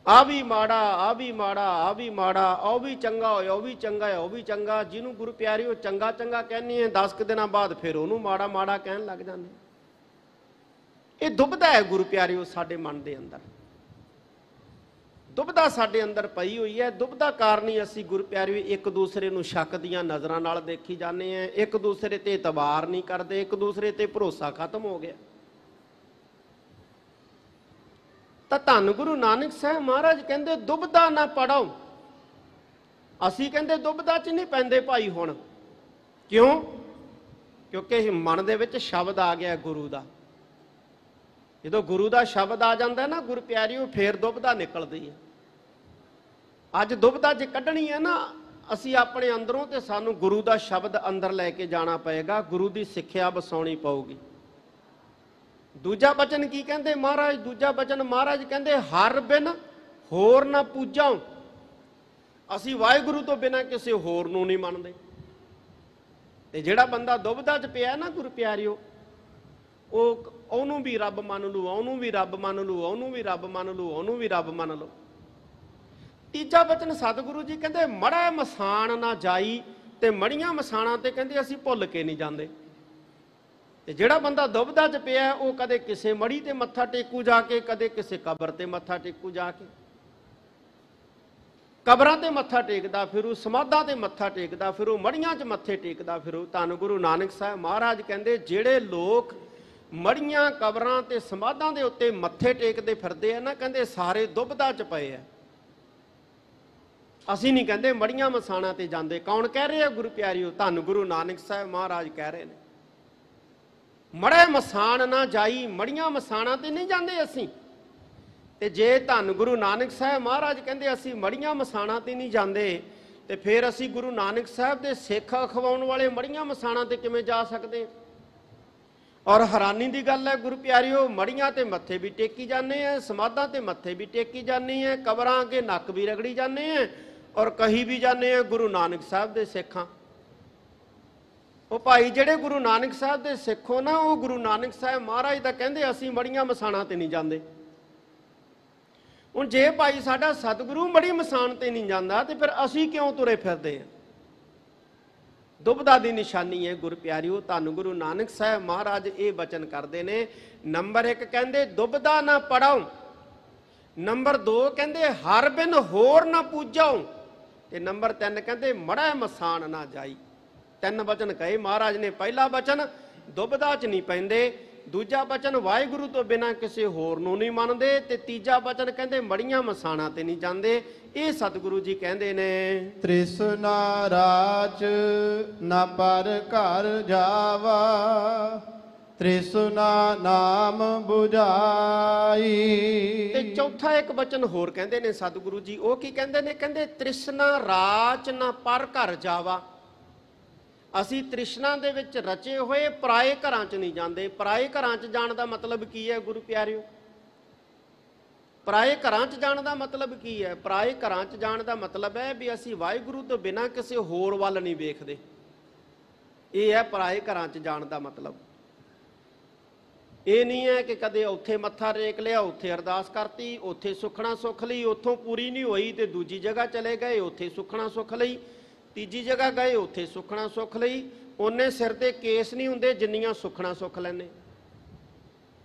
ਆ ਵੀ ਮਾੜਾ, ਆ ਵੀ ਮਾੜਾ, ਆ ਵੀ ਮਾੜਾ, ਉਹ ਵੀ ਚੰਗਾ ਹੋਇਆ, ਉਹ ਵੀ ਚੰਗਾ ਹੈ, ਉਹ ਵੀ ਚੰਗਾ। ਜਿਹਨੂੰ ਗੁਰੂ ਪਿਆਰਿਓ ਚੰਗਾ ਚੰਗਾ ਕਹਿੰਦੇ ਆ, 10 ਕੁ ਦਿਨਾਂ ਬਾਅਦ ਫਿਰ ਉਹਨੂੰ ਮਾੜਾ ਮਾੜਾ ਕਹਿਣ ਲੱਗ ਜਾਂਦੇ। ਇਹ ਦੁਬਦਾ ਹੈ ਗੁਰੂ ਪਿਆਰਿਓ ਸਾਡੇ ਮਨ ਦੇ ਅੰਦਰ, ਦੁਬਦਾ ਸਾਡੇ ਅੰਦਰ ਪਈ ਹੋਈ ਹੈ। ਦੁਬਦਾ ਕਾਰਨ ਹੀ ਅਸੀਂ ਗੁਰੂ ਪਿਆਰਿਓ ਇੱਕ ਦੂਸਰੇ ਨੂੰ ਸ਼ੱਕ ਦੀਆਂ ਨਜ਼ਰਾਂ ਨਾਲ ਦੇਖੀ ਜਾਂਦੇ ਆ, ਇੱਕ ਦੂਸਰੇ ਤੇ ਇਤਬਾਰ ਨਹੀਂ ਕਰਦੇ, ਇੱਕ ਦੂਸਰੇ ਤੇ ਭਰੋਸਾ ਖਤਮ ਹੋ ਗਿਆ। ਤਾਂ ਧੰਨ ਗੁਰੂ ਨਾਨਕ ਸਾਹਿਬ ਮਹਾਰਾਜ ਕਹਿੰਦੇ ਦੁਬਦਾ ਨਾ ਪੜੋ। ਅਸੀਂ ਕਹਿੰਦੇ ਦੁਬਦਾ 'ਚ ਨਹੀਂ ਪੈਂਦੇ ਭਾਈ ਹੁਣ। ਕਿਉਂ? ਕਿਉਂਕਿ ਮਨ ਦੇ ਵਿੱਚ ਸ਼ਬਦ ਆ ਗਿਆ ਗੁਰੂ ਦਾ। ਜਦੋਂ ਗੁਰੂ ਦਾ ਸ਼ਬਦ ਆ ਜਾਂਦਾ ਨਾ ਗੁਰੂ ਪਿਆਰਿਓ, ਫੇਰ ਦੁਬਦਾ ਨਿਕਲਦੀ ਹੈ। ਅੱਜ ਦੁਬਦਾ ਜੇ ਕੱਢਣੀ ਹੈ ਨਾ ਅਸੀਂ ਆਪਣੇ ਅੰਦਰੋਂ, ਤੇ ਸਾਨੂੰ ਗੁਰੂ ਦਾ ਸ਼ਬਦ ਅੰਦਰ ਲੈ ਕੇ ਜਾਣਾ ਪਏਗਾ, ਗੁਰੂ ਦੀ ਸਿੱਖਿਆ ਵਸਾਉਣੀ ਪਊਗੀ। ਦੂਜਾ ਬਚਨ ਕੀ ਕਹਿੰਦੇ ਮਹਾਰਾਜ? ਦੂਜਾ ਬਚਨ ਮਹਾਰਾਜ ਕਹਿੰਦੇ ਹਰ ਬਿਨ ਹੋਰ ਨਾ ਪੂਜਾਂ। ਅਸੀਂ ਵਾਹਿਗੁਰੂ ਤੋਂ ਬਿਨਾਂ ਕਿਸੇ ਹੋਰ ਨੂੰ ਨਹੀਂ ਮੰਨਦੇ। ਤੇ ਜਿਹੜਾ ਬੰਦਾ ਦੁਬਦਾ 'ਚ ਪਿਆ ਨਾ ਗੁਰੂ ਪਿਆਰਿਓ, ਉਹਨੂੰ ਵੀ ਰੱਬ ਮੰਨ ਲੂ, ਉਹਨੂੰ ਵੀ ਰੱਬ ਮੰਨ ਲੂ, ਉਹਨੂੰ ਵੀ ਰੱਬ ਮੰਨ ਲੂ, ਉਹਨੂੰ ਵੀ ਰੱਬ ਮੰਨ ਲਓ। ਤੀਜਾ ਬਚਨ ਸਤਿਗੁਰੂ ਜੀ ਕਹਿੰਦੇ ਮੜਾ ਮਸਾਣ ਨਾ ਜਾਈ। ਤੇ ਮੜੀਆਂ ਮਸਾਣਾਂ ਤੇ ਕਹਿੰਦੇ ਅਸੀਂ ਭੁੱਲ ਕੇ ਨਹੀਂ ਜਾਂਦੇ। ਤੇ ਜਿਹੜਾ ਬੰਦਾ ਦੁਬਦਾ 'ਚ ਪਿਆ ਉਹ ਕਦੇ ਕਿਸੇ ਮੜੀ ਤੇ ਮੱਥਾ ਟੇਕੂ ਜਾ ਕੇ, ਕਦੇ ਕਿਸੇ ਕਬਰ ਤੇ ਮੱਥਾ ਟੇਕੂ ਜਾ ਕੇ। ਕਬਰਾਂ ਤੇ ਮੱਥਾ ਟੇਕਦਾ ਫਿਰੂ, ਸਮਾਧਾਂ ਤੇ ਮੱਥਾ ਟੇਕਦਾ ਫਿਰੂ, ਮੜੀਆਂ 'ਚ ਮੱਥੇ ਟੇਕਦਾ ਫਿਰੂ। ਧੰਨ ਗੁਰੂ ਨਾਨਕ ਸਾਹਿਬ ਮਹਾਰਾਜ ਕਹਿੰਦੇ ਜਿਹੜੇ ਲੋਕ ਮੜੀਆਂ, ਕਬਰਾਂ ਤੇ ਸਮਾਧਾਂ ਦੇ ਉੱਤੇ ਮੱਥੇ ਟੇਕਦੇ ਫਿਰਦੇ ਆ ਨਾ, ਕਹਿੰਦੇ ਸਾਰੇ ਦੁਬਦਾ 'ਚ ਪਏ ਆ। ਅਸੀਂ ਨਹੀਂ ਕਹਿੰਦੇ ਮੜੀਆਂ ਮਸਾਣਾਂ ਤੇ ਜਾਂਦੇ। ਕੌਣ ਕਹਿ ਰਹੇ ਆ ਗੁਰੂ ਪਿਆਰਿਓ? ਧੰਨ ਗੁਰੂ ਨਾਨਕ ਸਾਹਿਬ ਮਹਾਰਾਜ ਕਹਿ ਰਹੇ ਨੇ ਮੜੇ ਮਸਾਣ ਨਾ ਜਾਈ। ਮੜੀਆਂ ਮਸਾਣਾਂ ਤੇ ਨਹੀਂ ਜਾਂਦੇ ਅਸੀਂ। ਤੇ ਜੇ ਧੰਨ ਗੁਰੂ ਨਾਨਕ ਸਾਹਿਬ ਮਹਾਰਾਜ ਕਹਿੰਦੇ ਅਸੀਂ ਮੜੀਆਂ ਮਸਾਣਾਂ ਤੇ ਨਹੀਂ ਜਾਂਦੇ, ਤੇ ਫਿਰ ਅਸੀਂ ਗੁਰੂ ਨਾਨਕ ਸਾਹਿਬ ਦੇ ਸਿੱਖ ਅਖਵਾਉਣ ਵਾਲੇ ਮੜੀਆਂ ਮਸਾਣਾਂ ਤੇ ਕਿਵੇਂ ਜਾ ਸਕਦੇ? ਔਰ ਹੈਰਾਨੀ ਦੀ ਗੱਲ ਹੈ ਗੁਰੂ ਪਿਆਰਿਓ, ਮੜੀਆਂ ਤੇ ਮੱਥੇ ਵੀ ਟੇਕੀ ਜਾਂਦੇ ਆ, ਸਮਾਧਾਂ ਤੇ ਮੱਥੇ ਵੀ ਟੇਕੀ ਜਾਂਦੇ ਆ, ਕਬਰਾਂ ਅੱਗੇ ਨੱਕ ਵੀ ਰਗੜੀ ਜਾਂਦੇ ਆ, ਔਰ ਕਹੀ ਵੀ ਜਾਂਦੇ ਆ ਗੁਰੂ ਨਾਨਕ ਸਾਹਿਬ ਦੇ ਸਿੱਖਾਂ। ਉਹ ਭਾਈ ਜਿਹੜੇ ਗੁਰੂ ਨਾਨਕ ਸਾਹਿਬ ਦੇ ਸਿੱਖੋ ਨਾ, ਉਹ ਗੁਰੂ ਨਾਨਕ ਸਾਹਿਬ ਮਹਾਰਾਜ ਦਾ ਕਹਿੰਦੇ ਅਸੀਂ ਮੜੀਆਂ ਮਸਾਣਾਂ ਤੇ ਨਹੀਂ ਜਾਂਦੇ। ਹੁਣ ਜੇ ਭਾਈ ਸਾਡਾ ਸਤਿਗੁਰੂ ਮੜੀ ਮਸਾਣ ਤੇ ਨਹੀਂ ਜਾਂਦਾ, ਤੇ ਫਿਰ ਅਸੀਂ ਕਿਉਂ ਤੁਰੇ ਫਿਰਦੇ ਆ? ਦੁਬਦਾ ਦੀ ਨਿਸ਼ਾਨੀ ਹੈ ਗੁਰੂ ਪਿਆਰਿਓ। ਧੰਨ ਗੁਰੂ ਨਾਨਕ ਸਾਹਿਬ ਮਹਾਰਾਜ ਇਹ ਬਚਨ ਕਰਦੇ ਨੇ। ਨੰਬਰ 1 ਕਹਿੰਦੇ ਦੁਬਦਾ ਨਾ ਪੜੋ। ਨੰਬਰ 2 ਕਹਿੰਦੇ ਹਰ ਬਿਨ ਹੋਰ ਨਾ ਪੂਜਾਓ। ਤੇ ਨੰਬਰ 3 ਕਹਿੰਦੇ ਮੜਾ ਮਸਾਣ ਨਾ ਜਾਈ। 3 ਬਚਨ ਕਹੇ ਮਹਾਰਾਜ ਨੇ। ਪਹਿਲਾ ਬਚਨ ਦੁਬਦਾ 'ਚ ਨਹੀਂ ਪੈਂਦੇ, ਦੂਜਾ ਬਚਨ ਵਾਹਿਗੁਰੂ ਤੋਂ ਬਿਨਾਂ ਕਿਸੇ ਹੋਰ ਨੂੰ ਨਹੀਂ ਮੰਨਦੇ, ਤੇ ਤੀਜਾ ਬਚਨ ਕਹਿੰਦੇ ਮੜੀਆਂ ਮਸਾਣਾਂ ਤੇ ਨਹੀਂ ਜਾਂਦੇ। ਇਹ ਸਤਿਗੁਰੂ ਜੀ ਕਹਿੰਦੇ ਨੇ ਤ੍ਰਿਸ਼ਨਾ ਰਾਚ ਨਾ ਪਰ ਘਰ ਜਾਵਾ, ਤ੍ਰਿਸ਼ਨਾ ਨਾਮ 부ਝਾਈ। ਤੇ ਚੌਥਾ ਇੱਕ ਬਚਨ ਹੋਰ ਕਹਿੰਦੇ ਨੇ ਸਤਿਗੁਰੂ ਜੀ। ਉਹ ਕੀ ਕਹਿੰਦੇ ਨੇ? ਕਹਿੰਦੇ ਤ੍ਰਿਸ਼ਨਾ ਰਾਚ ਨਾ ਪਰ ਘਰ ਜਾਵਾ। ਅਸੀਂ ਤ੍ਰਿਸ਼ਨਾ ਦੇ ਵਿੱਚ ਰਚੇ ਹੋਏ ਪਰਾਏ ਘਰਾਂ 'ਚ ਨਹੀਂ ਜਾਂਦੇ। ਪਰਾਏ ਘਰਾਂ 'ਚ ਜਾਣ ਦਾ ਮਤਲਬ ਕੀ ਹੈ ਗੁਰੂ ਪਿਆਰਿਓ? ਪਰਾਏ ਘਰਾਂ 'ਚ ਜਾਣ ਦਾ ਮਤਲਬ ਕੀ ਹੈ? ਪਰਾਏ ਘਰਾਂ 'ਚ ਜਾਣ ਦਾ ਮਤਲਬ ਹੈ ਵੀ ਅਸੀਂ ਵਾਹਿਗੁਰੂ ਤੋਂ ਬਿਨਾਂ ਕਿਸੇ ਹੋਰ ਵੱਲ ਨਹੀਂ ਵੇਖਦੇ। ਇਹ ਹੈ ਪਰਾਏ ਘਰਾਂ 'ਚ ਜਾਣ ਦਾ ਮਤਲਬ। ਇਹ ਨਹੀਂ ਹੈ ਕਿ ਕਦੇ ਉੱਥੇ ਮੱਥਾ ਟੇਕ ਲਿਆ, ਉੱਥੇ ਅਰਦਾਸ ਕਰਤੀ, ਉੱਥੇ ਸੁੱਖਣਾ ਸੁੱਖ ਲਈ, ਉੱਥੋਂ ਪੂਰੀ ਨਹੀਂ ਹੋਈ ਤੇ ਦੂਜੀ ਜਗ੍ਹਾ ਚਲੇ ਗਏ, ਉੱਥੇ ਸੁੱਖਣਾ ਸੁੱਖ ਲਈ, ਤੀਜੀ ਜਗ੍ਹਾ ਗਏ, ਉੱਥੇ ਸੁੱਖਣਾ ਸੁੱਖ ਲਈ। ਉਹਨੇ ਸਿਰ ਤੇ ਕੇਸ ਨਹੀਂ ਹੁੰਦੇ ਜਿੰਨੀਆਂ ਸੁੱਖਣਾ ਸੁੱਖ ਲੈਂਦੇ।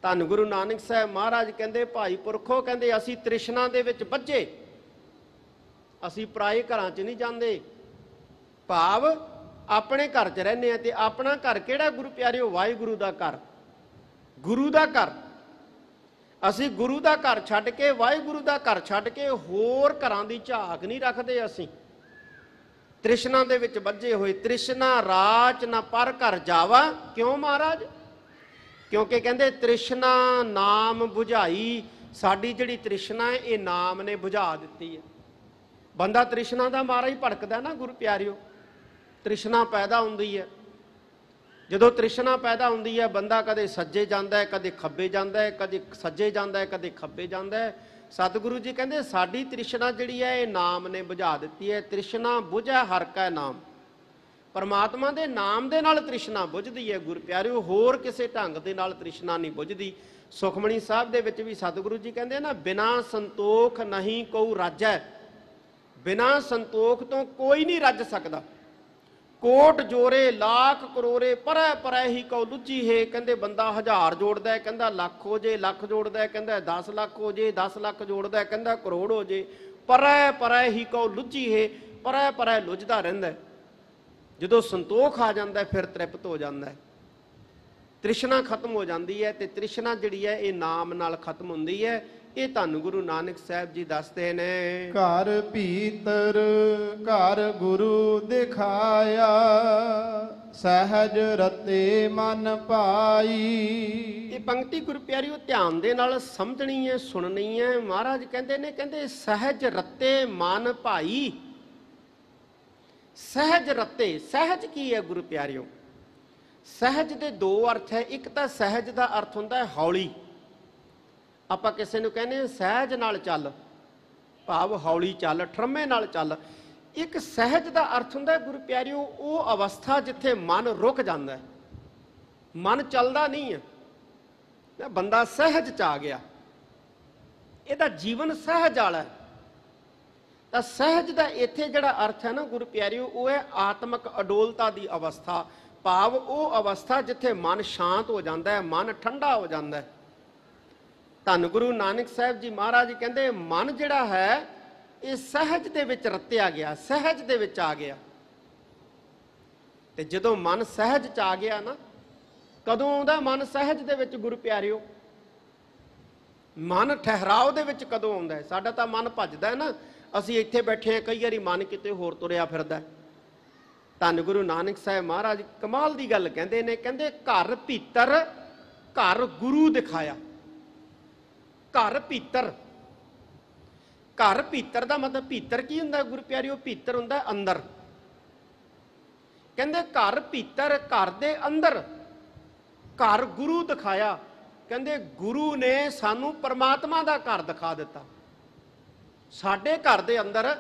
ਧੰਨ ਗੁਰੂ ਨਾਨਕ ਸਾਹਿਬ ਮਹਾਰਾਜ ਕਹਿੰਦੇ ਭਾਈ ਪੁਰਖੋ, ਕਹਿੰਦੇ ਅਸੀਂ ਤ੍ਰਿਸ਼ਨਾ ਦੇ ਵਿੱਚ ਬੱਝੇ, ਅਸੀਂ ਪਰਾਏ ਘਰਾਂ 'ਚ ਨਹੀਂ ਜਾਂਦੇ। ਭਾਵ ਆਪਣੇ ਘਰ 'ਚ ਰਹਿੰਦੇ ਆ। ਤੇ ਆਪਣਾ ਘਰ ਕਿਹੜਾ ਗੁਰੂ ਪਿਆਰਿਓ? ਵਾਹਿਗੁਰੂ ਦਾ ਘਰ, ਗੁਰੂ ਦਾ ਘਰ। ਅਸੀਂ ਗੁਰੂ ਦਾ ਘਰ ਛੱਡ ਕੇ, ਵਾਹਿਗੁਰੂ ਦਾ ਘਰ ਛੱਡ ਕੇ ਹੋਰ ਘਰਾਂ ਦੀ ਝਾਕ ਨਹੀਂ ਰੱਖਦੇ। ਅਸੀਂ ਤ੍ਰਿਸ਼ਨਾ ਦੇ ਵਿੱਚ ਬੱਝੇ ਹੋਏ। ਤ੍ਰਿਸ਼ਨਾ ਰਾਚ ਨਾ ਪਰ ਘਰ ਜਾਵਾ। ਕਿਉਂ ਮਹਾਰਾਜ? ਕਿਉਂਕਿ ਕਹਿੰਦੇ ਤ੍ਰਿਸ਼ਨਾ ਨਾਮ 부ਝਾਈ। ਸਾਡੀ ਜਿਹੜੀ ਤ੍ਰਿਸ਼ਨਾ ਹੈ ਇਹ ਨਾਮ ਨੇ 부ਝਾ ਦਿੱਤੀ ਹੈ। ਬੰਦਾ ਤ੍ਰਿਸ਼ਨਾ ਦਾ ਮਾਰਾ ਹੀ ਭੜਕਦਾ ਨਾ ਗੁਰੂ ਪਿਆਰਿਓ। ਤ੍ਰਿਸ਼ਨਾ ਪੈਦਾ ਹੁੰਦੀ ਹੈ। ਜਦੋਂ ਤ੍ਰਿਸ਼ਨਾ ਪੈਦਾ ਹੁੰਦੀ ਹੈ ਬੰਦਾ ਕਦੇ ਸੱਜੇ ਜਾਂਦਾ ਹੈ, ਕਦੇ ਖੱਬੇ ਜਾਂਦਾ ਹੈ, ਕਦੇ ਸੱਜੇ ਜਾਂਦਾ ਹੈ, ਕਦੇ ਖੱਬੇ ਜਾਂਦਾ ਹੈ। ਸਤਿਗੁਰੂ ਜੀ ਕਹਿੰਦੇ ਸਾਡੀ ਤ੍ਰਿਸ਼ਨਾ ਜਿਹੜੀ ਹੈ ਇਹ ਨਾਮ ਨੇ ਬੁਝਾ ਦਿੱਤੀ ਹੈ। ਤ੍ਰਿਸ਼ਨਾ ਬੁਝੈ ਹਰਿ ਕੈ ਨਾਮ, ਪਰਮਾਤਮਾ ਦੇ ਨਾਮ ਦੇ ਨਾਲ ਤ੍ਰਿਸ਼ਨਾ ਬੁਝਦੀ ਹੈ ਗੁਰੂ ਪਿਆਰਿਓ, ਹੋਰ ਕਿਸੇ ਢੰਗ ਦੇ ਨਾਲ ਤ੍ਰਿਸ਼ਨਾ ਨਹੀਂ ਬੁਝਦੀ। ਸੁਖਮਣੀ ਸਾਹਿਬ ਦੇ ਵਿੱਚ ਵੀ ਸਤਿਗੁਰੂ ਜੀ ਕਹਿੰਦੇ ਨਾ, ਬਿਨਾ ਸੰਤੋਖ ਨਹੀਂ ਕਉ ਰਾਜੈ, ਬਿਨਾ ਸੰਤੋਖ ਤੋਂ ਕੋਈ ਨਹੀਂ ਰੱਜ ਸਕਦਾ। ਕੋਟ ਜੋਰੇ ਲੱਖ ਕਰੋੜੇ ਪਰੈ ਪਰੈ ਹੀ ਕਉ ਲੁੱਚੀ ਹੈ। ਕਹਿੰਦੇ ਬੰਦਾ 1000 ਜੋੜਦਾ, ਕਹਿੰਦਾ ਲੱਖ ਹੋ ਜੇ, ਲੱਖ ਜੋੜਦਾ ਕਹਿੰਦਾ 10 ਲੱਖ ਹੋ ਜੇ, 10 ਲੱਖ ਜੋੜਦਾ ਕਹਿੰਦਾ ਕਰੋੜ ਹੋ ਜੇ। ਪਰੈ ਪਰੈ ਹੀ ਕਉ ਲੁੱਚੀ ਹੈ, ਪਰੈ ਪਰੈ ਲੁੱਝਦਾ ਰਹਿੰਦਾ। ਜਦੋਂ ਸੰਤੋਖ ਆ ਜਾਂਦਾ ਫਿਰ ਤ੍ਰਿਪਤ ਹੋ ਜਾਂਦਾ, ਤ੍ਰਿਸ਼ਨਾ ਖਤਮ ਹੋ ਜਾਂਦੀ ਹੈ। ਤੇ ਤ੍ਰਿਸ਼ਨਾ ਜਿਹੜੀ ਹੈ ਇਹ ਨਾਮ ਨਾਲ ਖਤਮ ਹੁੰਦੀ ਹੈ। ਇਹ ਧੰਨ ਗੁਰੂ ਨਾਨਕ ਸਾਹਿਬ ਜੀ ਦੱਸਦੇ ਨੇ। ਘਰ ਭੀਤਰ ਘਰ ਗੁਰੂ ਦਿਖਾਇਆ, ਸਹਿਜ ਰਤੇ ਮਨ ਪਾਈ। ਇਹ ਪੰਕਤੀ ਗੁਰੂ ਪਿਆਰਿਓ ਧਿਆਨ ਦੇ ਨਾਲ ਸਮਝਣੀ ਹੈ, ਸੁਣਨੀ ਹੈ। ਮਹਾਰਾਜ ਕਹਿੰਦੇ ਨੇ, ਕਹਿੰਦੇ ਸਹਿਜ ਰਤੇ ਮਨ ਭਾਈ। ਸਹਿਜ ਰਤੇ, ਸਹਿਜ ਕੀ ਹੈ ਗੁਰੂ ਪਿਆਰਿਓ? ਸਹਿਜ ਦੇ ਦੋ ਅਰਥ ਹੈ। ਇੱਕ ਤਾਂ ਸਹਿਜ ਦਾ ਅਰਥ ਹੁੰਦਾ ਹੈ ਹੌਲੀ, ਆਪਾਂ ਕਿਸੇ ਨੂੰ ਕਹਿੰਦੇ ਹਾਂ ਸਹਿਜ ਨਾਲ ਚੱਲ, ਭਾਵ ਹੌਲੀ ਚੱਲ, ਠਰਮੇ ਨਾਲ ਚੱਲ। ਇੱਕ ਸਹਿਜ ਦਾ ਅਰਥ ਹੁੰਦਾ ਗੁਰੂ ਪਿਆਰਿਓ ਉਹ ਅਵਸਥਾ ਜਿੱਥੇ ਮਨ ਰੁਕ ਜਾਂਦਾ ਹੈ, ਮਨ ਚੱਲਦਾ ਨਹੀਂ ਹੈ, ਬੰਦਾ ਸਹਿਜ ਚ ਆ ਗਿਆ, ਇਹਦਾ ਜੀਵਨ ਸਹਿਜ ਵਾਲਾ ਹੈ। ਤਾਂ ਸਹਿਜ ਦਾ ਇੱਥੇ ਜਿਹੜਾ ਅਰਥ ਹੈ ਨਾ ਗੁਰੂ ਪਿਆਰਿਓ, ਉਹ ਹੈ ਆਤਮਿਕ ਅਡੋਲਤਾ ਦੀ ਅਵਸਥਾ, ਭਾਵ ਉਹ ਅਵਸਥਾ ਜਿੱਥੇ ਮਨ ਸ਼ਾਂਤ ਹੋ ਜਾਂਦਾ ਹੈ, ਮਨ ਠੰਡਾ ਹੋ ਜਾਂਦਾ ਹੈ। ਧੰਨ ਗੁਰੂ ਨਾਨਕ ਸਾਹਿਬ ਜੀ ਮਹਾਰਾਜ ਕਹਿੰਦੇ ਮਨ ਜਿਹੜਾ ਹੈ ਇਹ ਸਹਿਜ ਦੇ ਵਿੱਚ ਰਤਿਆ ਗਿਆ, ਸਹਿਜ ਦੇ ਵਿੱਚ ਆ ਗਿਆ। ਤੇ ਜਦੋਂ ਮਨ ਸਹਿਜ ਚ ਆ ਗਿਆ ਨਾ, ਕਦੋਂ ਆਉਂਦਾ ਮਨ ਸਹਿਜ ਦੇ ਵਿੱਚ ਗੁਰੂ ਪਿਆਰਿਓ? ਮਨ ਠਹਿਰਾਓ ਦੇ ਵਿੱਚ ਕਦੋਂ ਆਉਂਦਾ ਹੈ? ਸਾਡਾ ਤਾਂ ਮਨ ਭੱਜਦਾ ਹੈ ਨਾ, ਅਸੀਂ ਇੱਥੇ ਬੈਠੇ ਹਾਂ, ਕਈ ਵਾਰੀ ਮਨ ਕਿਤੇ ਹੋਰ ਤੁਰਿਆ ਫਿਰਦਾ। ਧੰਨ ਗੁਰੂ ਨਾਨਕ ਸਾਹਿਬ ਮਹਾਰਾਜ ਕਮਾਲ ਦੀ ਗੱਲ ਕਹਿੰਦੇ ਨੇ, ਕਹਿੰਦੇ ਘਰ ਭੀਤਰ ਘਰ ਗੁਰੂ ਦਿਖਾਇਆ। ਘਰ ਭੀਤਰ, ਘਰ ਭੀਤਰ ਦਾ ਮਤਲਬ ਭੀਤਰ ਕੀ ਹੁੰਦਾ ਗੁਰੂ ਪਿਆਰਿਓ? ਭੀਤਰ ਹੁੰਦਾ ਅੰਦਰ। ਕਹਿੰਦੇ ਘਰ ਭੀਤਰ, ਘਰ ਦੇ ਅੰਦਰ ਘਰ ਗੁਰੂ ਦਿਖਾਇਆ। ਕਹਿੰਦੇ ਗੁਰੂ ਨੇ ਸਾਨੂੰ ਪਰਮਾਤਮਾ ਦਾ ਘਰ ਦਿਖਾ ਦਿੱਤਾ। ਸਾਡੇ ਘਰ ਦੇ ਅੰਦਰ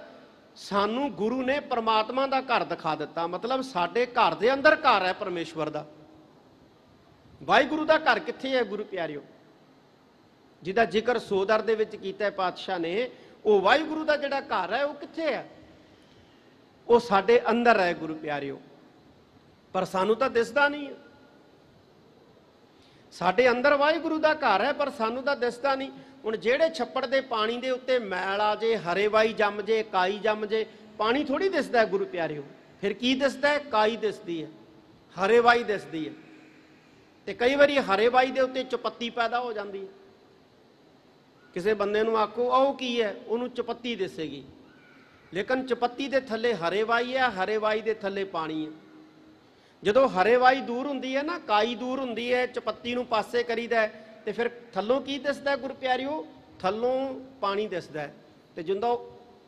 ਸਾਨੂੰ ਗੁਰੂ ਨੇ ਪਰਮਾਤਮਾ ਦਾ ਘਰ ਦਿਖਾ ਦਿੱਤਾ। ਮਤਲਬ ਸਾਡੇ ਘਰ ਦੇ ਅੰਦਰ ਘਰ ਹੈ ਪਰਮੇਸ਼ਵਰ ਦਾ। ਵਾਹਿਗੁਰੂ ਦਾ ਘਰ ਕਿੱਥੇ ਹੈ ਗੁਰੂ ਪਿਆਰਿਓ? ਜਿਹਦਾ ਜ਼ਿਕਰ ਸੋਦਰ ਦੇ ਵਿੱਚ ਕੀਤਾ ਪਾਤਸ਼ਾਹ ਨੇ, ਉਹ ਵਾਹਿਗੁਰੂ ਦਾ ਜਿਹੜਾ ਘਰ ਹੈ ਉਹ ਕਿੱਥੇ ਹੈ? ਉਹ ਸਾਡੇ ਅੰਦਰ ਹੈ ਗੁਰੂ ਪਿਆਰਿਓ, ਪਰ ਸਾਨੂੰ ਤਾਂ ਦਿਸਦਾ ਨਹੀਂ ਹੈ। ਸਾਡੇ ਅੰਦਰ ਵਾਹਿਗੁਰੂ ਦਾ ਘਰ ਹੈ ਪਰ ਸਾਨੂੰ ਤਾਂ ਦਿਸਦਾ ਨਹੀਂ। ਹੁਣ ਜਿਹੜੇ ਛੱਪੜ ਦੇ ਪਾਣੀ ਦੇ ਉੱਤੇ ਮੈਲ ਆ ਜੇ, ਹਰੇਵਾਈ ਜੰਮ ਜੇ, ਕਾਈ ਜੰਮ ਜੇ, ਪਾਣੀ ਥੋੜੀ ਦਿਸਦਾ ਹੈ ਗੁਰੂ ਪਿਆਰਿਓ। ਫਿਰ ਕੀ ਦਿਸਦਾ ਹੈ? ਕਾਈ ਦਿਸਦੀ ਹੈ, ਹਰੇਵਾਈ ਦਿਸਦੀ ਹੈ। ਤੇ ਕਈ ਵਾਰੀ ਹਰੇਵਾਈ ਦੇ ਉੱਤੇ ਚੁਪੱਤੀ ਪੈਦਾ ਹੋ ਜਾਂਦੀ ਹੈ। ਕਿਸੇ ਬੰਦੇ ਨੂੰ ਆਖੋ ਉਹ ਕੀ ਹੈ, ਉਹਨੂੰ ਚੁਪੱਤੀ ਦਿਸੇਗੀ, ਲੇਕਿਨ ਚੁਪੱਤੀ ਦੇ ਥੱਲੇ ਹਰੇਵਾਈ ਹੈ, ਹਰੇਵਾਈ ਦੇ ਥੱਲੇ ਪਾਣੀ ਹੈ। ਜਦੋਂ ਹਰੇਵਾਈ ਦੂਰ ਹੁੰਦੀ ਹੈ ਨਾ, ਕਾਈ ਦੂਰ ਹੁੰਦੀ ਹੈ, ਚੁਪੱਤੀ ਨੂੰ ਪਾਸੇ ਕਰੀਦਾ, ਤੇ ਫਿਰ ਥੱਲੋਂ ਕੀ ਦਿਸਦਾ ਗੁਰੂ ਪਿਆਰਿਓ? ਥੱਲੋਂ ਪਾਣੀ ਦਿਸਦਾ। ਤੇ ਜਦੋਂ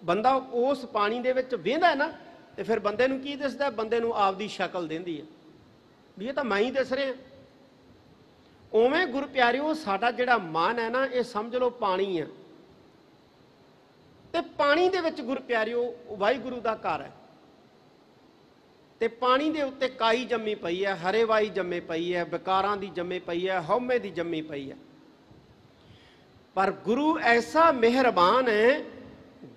ਬੰਦਾ ਉਸ ਪਾਣੀ ਦੇ ਵਿੱਚ ਵਹਿੰਦਾ ਨਾ, ਤੇ ਫਿਰ ਬੰਦੇ ਨੂੰ ਕੀ ਦਿਸਦਾ? ਬੰਦੇ ਨੂੰ ਆਪਦੀ ਸ਼ਕਲ ਦਿੰਦੀ ਹੈ ਵੀ ਇਹ ਤਾਂ ਮੈਂ ਹੀ ਦਿਸ ਰਿਹਾ। ਉਵੇਂ ਗੁਰੂ ਪਿਆਰਿਓ ਸਾਡਾ ਜਿਹੜਾ ਮਨ ਹੈ ਨਾ, ਇਹ ਸਮਝ ਲਓ ਪਾਣੀ ਹੈ, ਤੇ ਪਾਣੀ ਦੇ ਵਿੱਚ ਗੁਰੂ ਪਿਆਰਿਓ ਵਾਹਿਗੁਰੂ ਦਾ ਘਰ ਹੈ। ਤੇ ਪਾਣੀ ਦੇ ਉੱਤੇ ਕਾਈ ਜੰਮੀ ਪਈ ਹੈ, ਹਰੇਵਾਈ ਜੰਮੇ ਪਈ ਹੈ, ਵਿਕਾਰਾਂ ਦੀ ਜੰਮੇ ਪਈ ਹੈ, ਹਉਮੈ ਦੀ ਜੰਮੀ ਪਈ ਹੈ। ਪਰ ਗੁਰੂ ਐਸਾ ਮਿਹਰਬਾਨ ਹੈ,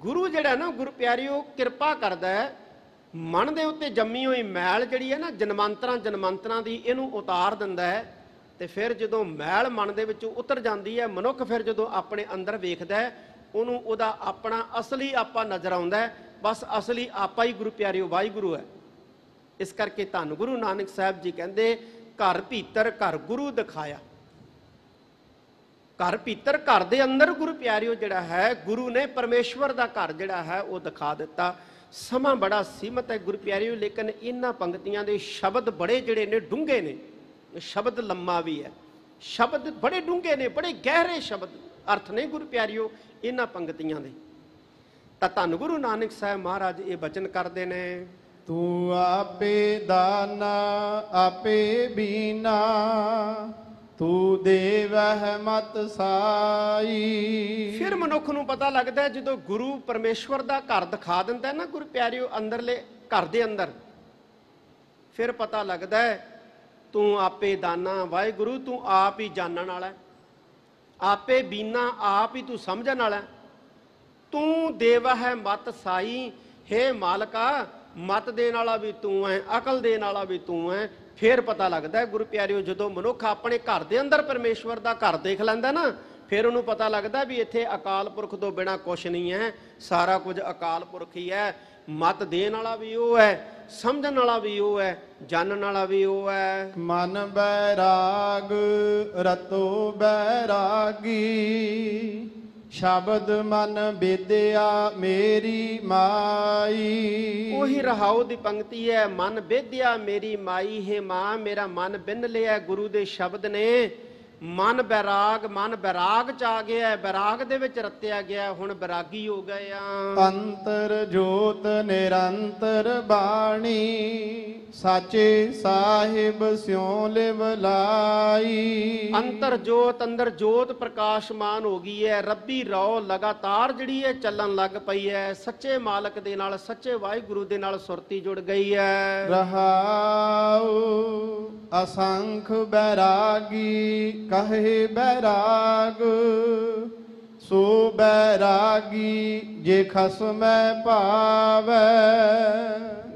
ਗੁਰੂ ਜਿਹੜਾ ਨਾ ਗੁਰੂ ਪਿਆਰਿਓ ਕਿਰਪਾ ਕਰਦਾ ਹੈ, ਮਨ ਦੇ ਉੱਤੇ ਜੰਮੀ ਹੋਈ ਮੈਲ ਜਿਹੜੀ ਹੈ ਨਾ ਜਨਮਾਂਤਰਾਂ ਜਨਮਾਂਤਰਾਂ ਦੀ, ਇਹਨੂੰ ਉਤਾਰ ਦਿੰਦਾ ਹੈ। ਤੇ ਫਿਰ ਜਦੋਂ ਮੈਲ ਮਨ ਦੇ ਵਿੱਚੋਂ ਉਤਰ ਜਾਂਦੀ ਹੈ, ਮਨੁੱਖ ਫਿਰ ਜਦੋਂ ਆਪਣੇ ਅੰਦਰ ਵੇਖਦਾ ਹੈ, ਉਹਨੂੰ ਉਹਦਾ ਆਪਣਾ ਅਸਲੀ ਆਪਾ ਨਜ਼ਰ ਆਉਂਦਾ ਹੈ। ਬਸ ਅਸਲੀ ਆਪਾ ਹੀ ਗੁਰੂ ਪਿਆਰਿਓ ਵਾਹਿਗੁਰੂ ਹੈ। ਇਸ ਕਰਕੇ ਧੰਨ ਗੁਰੂ ਨਾਨਕ ਸਾਹਿਬ ਜੀ ਕਹਿੰਦੇ ਘਰ ਭੀਤਰ ਘਰ ਗੁਰੂ ਦਿਖਾਇਆ। ਘਰ ਭੀਤਰ, ਘਰ ਦੇ ਅੰਦਰ ਗੁਰੂ ਪਿਆਰਿਓ ਜਿਹੜਾ ਹੈ, ਗੁਰੂ ਨੇ ਪਰਮੇਸ਼ਵਰ ਦਾ ਘਰ ਜਿਹੜਾ ਹੈ ਉਹ ਦਿਖਾ ਦਿੱਤਾ। ਸਮਾਂ ਬੜਾ ਸੀਮਤ ਹੈ ਗੁਰੂ ਪਿਆਰਿਓ, ਲੇਕਿਨ ਇਹਨਾਂ ਪੰਕਤੀਆਂ ਦੇ ਸ਼ਬਦ ਬੜੇ ਜਿਹੜੇ ਨੇ ਡੂੰਘੇ ਨੇ। ਸ਼ਬਦ ਲੰਮਾ ਵੀ ਹੈ, ਸ਼ਬਦ ਬੜੇ ਡੂੰਘੇ ਨੇ, ਬੜੇ ਗਹਿਰੇ ਸ਼ਬਦ ਅਰਥ ਨੇ ਗੁਰੂ ਪਿਆਰਿਓ ਇਹਨਾਂ ਪੰਕਤੀਆਂ ਦੇ। ਤਾਂ ਧੰਨ ਗੁਰੂ ਨਾਨਕ ਸਾਹਿਬ ਮਹਾਰਾਜ ਇਹ ਬਚਨ ਕਰਦੇ ਨੇ, ਤੂੰ ਆਪੇ ਦਾਨਾ ਆਪੇ ਬੀਨਾ, ਤੂ ਦੇਵਹਿ ਮਤ ਸਾਈ। ਫਿਰ ਮਨੁੱਖ ਨੂੰ ਪਤਾ ਲੱਗਦਾ ਹੈ, ਜਦੋਂ ਗੁਰੂ ਪਰਮੇਸ਼ਵਰ ਦਾ ਘਰ ਦਿਖਾ ਦਿੰਦਾ ਨਾ ਗੁਰੂ ਪਿਆਰਿਓ, ਅੰਦਰਲੇ ਘਰ ਦੇ ਅੰਦਰ, ਫਿਰ ਪਤਾ ਲੱਗਦਾ ਹੈ ਤੂੰ ਆਪੇ ਦਾਨਾ ਵਾਹਿਗੁਰੂ, ਤੂੰ ਆਪ ਹੀ ਜਾਣਨ ਵਾਲਾ, ਆਪੇ ਬੀਨਾ, ਆਪ ਹੀ ਤੂੰ ਸਮਝਣ ਵਾਲਾ। ਤੂੰ ਦੇਵਾ ਹੈ ਮਤ ਸਾਈ, ਹੇ ਮਾਲਕਾ ਮਤ ਦੇਣ ਵਾਲਾ ਵੀ ਤੂੰ ਹੈ, ਅਕਲ ਦੇਣ ਵਾਲਾ ਵੀ ਤੂੰ ਹੈ। ਫਿਰ ਪਤਾ ਲੱਗਦਾ ਹੈ ਗੁਰੂ ਪਿਆਰਿਓ, ਜਦੋਂ ਮਨੁੱਖ ਆਪਣੇ ਘਰ ਦੇ ਅੰਦਰ ਪਰਮੇਸ਼ਵਰ ਦਾ ਘਰ ਦੇਖ ਲੈਂਦਾ ਨਾ, ਫਿਰ ਉਹਨੂੰ ਪਤਾ ਲੱਗਦਾ ਵੀ ਇੱਥੇ ਅਕਾਲ ਪੁਰਖ ਤੋਂ ਬਿਨਾ ਕੁਛ ਨਹੀਂ ਹੈ, ਸਾਰਾ ਕੁਝ ਅਕਾਲ ਪੁਰਖ ਹੀ ਹੈ। ਮਤ ਦੇਣ ਵਾਲਾ ਵੀ ਉਹ ਹੈ, ਸਮਝਣ ਵਾਲਾ ਵੀ ਉਹ ਹੈ, ਜਾਣਨ ਵਾਲਾ ਵੀ ਉਹ ਹੈ। ਮਨ ਬੈਰਾਗ ਰਤੋ ਬੈਰਾਗੀ, ਸ਼ਬਦ ਮਨ ਵਿਦਿਆ ਮੇਰੀ ਮਾਈ। ਉਹੀ ਰਹਾਉ ਦੀ ਪੰਕਤੀ ਹੈ, ਮਨ ਵਿਦਿਆ ਮੇਰੀ ਮਾਈ, ਹੈ ਮਾਂ ਮੇਰਾ ਮਨ ਬਿੰਨ ਲਿਆ ਗੁਰੂ ਦੇ ਸ਼ਬਦ ਨੇ। ਮਨ ਬੈਰਾਗ, ਮਨ ਬੈਰਾਗ ਚ ਆ ਗਿਆ, ਬੈਰਾਗ ਦੇ ਵਿੱਚ ਰਤਿਆ ਗਿਆ, ਹੁਣ ਬੈਰਾਗੀ ਹੋ ਗਏ ਆ। ਅੰਤਰ ਜੋਤ ਨਿਰੰਤਰ ਬਾਣੀ, ਸਾਚੇ ਸਾਹਿਬ ਸਿਉ ਲਿਵ ਲਾਈ। ਅੰਤਰ ਜੋਤ, ਅੰਦਰ ਜੋਤ ਪ੍ਰਕਾਸ਼ਮਾਨ ਹੋ ਗਈ ਹੈ, ਰੱਬੀ ਰੌ ਲਗਾਤਾਰ ਜਿਹੜੀ ਹੈ ਚੱਲਣ ਲੱਗ ਪਈ ਹੈ, ਸੱਚੇ ਮਾਲਕ ਦੇ ਨਾਲ, ਸੱਚੇ ਵਾਹਿਗੁਰੂ ਦੇ ਨਾਲ ਸੁਰਤੀ ਜੁੜ ਗਈ ਹੈ। ਰਹਾਉ ਅਸੰਖ ਬੈਰਾਗੀ ਕਹੇ ਬੈਰਾਗ, ਸੋ ਬੈਰਾਗੀ ਜੇ ਖਸਮੈ ਭਾਵੈ।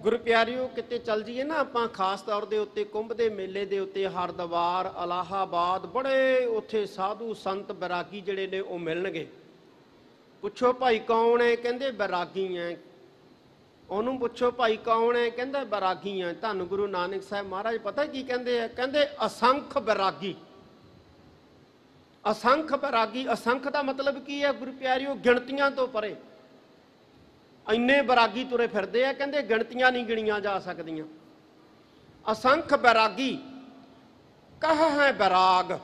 ਗੁਰੂ ਪਿਆਰਿਓ, ਕਿਤੇ ਚੱਲ ਜੀਏ ਨਾ ਆਪਾਂ, ਖਾਸ ਤੌਰ ਦੇ ਉੱਤੇ ਕੁੰਭ ਦੇ ਮੇਲੇ ਦੇ ਉੱਤੇ, ਹਰਦੁਆਰ, ਇਲਾਹਾਬਾਦ, ਬੜੇ ਉੱਥੇ ਸਾਧੂ ਸੰਤ ਬੈਰਾਗੀ ਜਿਹੜੇ ਨੇ ਉਹ ਮਿਲਣਗੇ। ਪੁੱਛੋ ਭਾਈ ਕੌਣ ਹੈ? ਕਹਿੰਦੇ ਬੈਰਾਗੀ ਹੈ। ਉਹਨੂੰ ਪੁੱਛੋ ਭਾਈ ਕੌਣ ਹੈ? ਕਹਿੰਦਾ ਬੈਰਾਗੀ ਹੈ। ਧੰਨ ਗੁਰੂ ਨਾਨਕ ਸਾਹਿਬ ਮਹਾਰਾਜ ਪਤਾ ਕੀ ਕਹਿੰਦੇ ਆ? ਕਹਿੰਦੇ ਅਸੰਖ ਬੈਰਾਗੀ। ਅਸੰਖ ਬੈਰਾਗੀ, ਅਸੰਖ ਦਾ ਮਤਲਬ ਕੀ ਹੈ ਗੁਰੂ ਪਿਆਰਿਓ? ਗਿਣਤੀਆਂ ਤੋਂ ਪਰੇ। ਇੰਨੇ ਬੈਰਾਗੀ ਤੁਰੇ ਫਿਰਦੇ ਆ, ਕਹਿੰਦੇ ਗਿਣਤੀਆਂ ਨਹੀਂ ਗਿਣੀਆਂ ਜਾ ਸਕਦੀਆਂ। ਅਸੰਖ ਬੈਰਾਗੀ ਕਹ ਹੈ ਬੈਰਾਗ,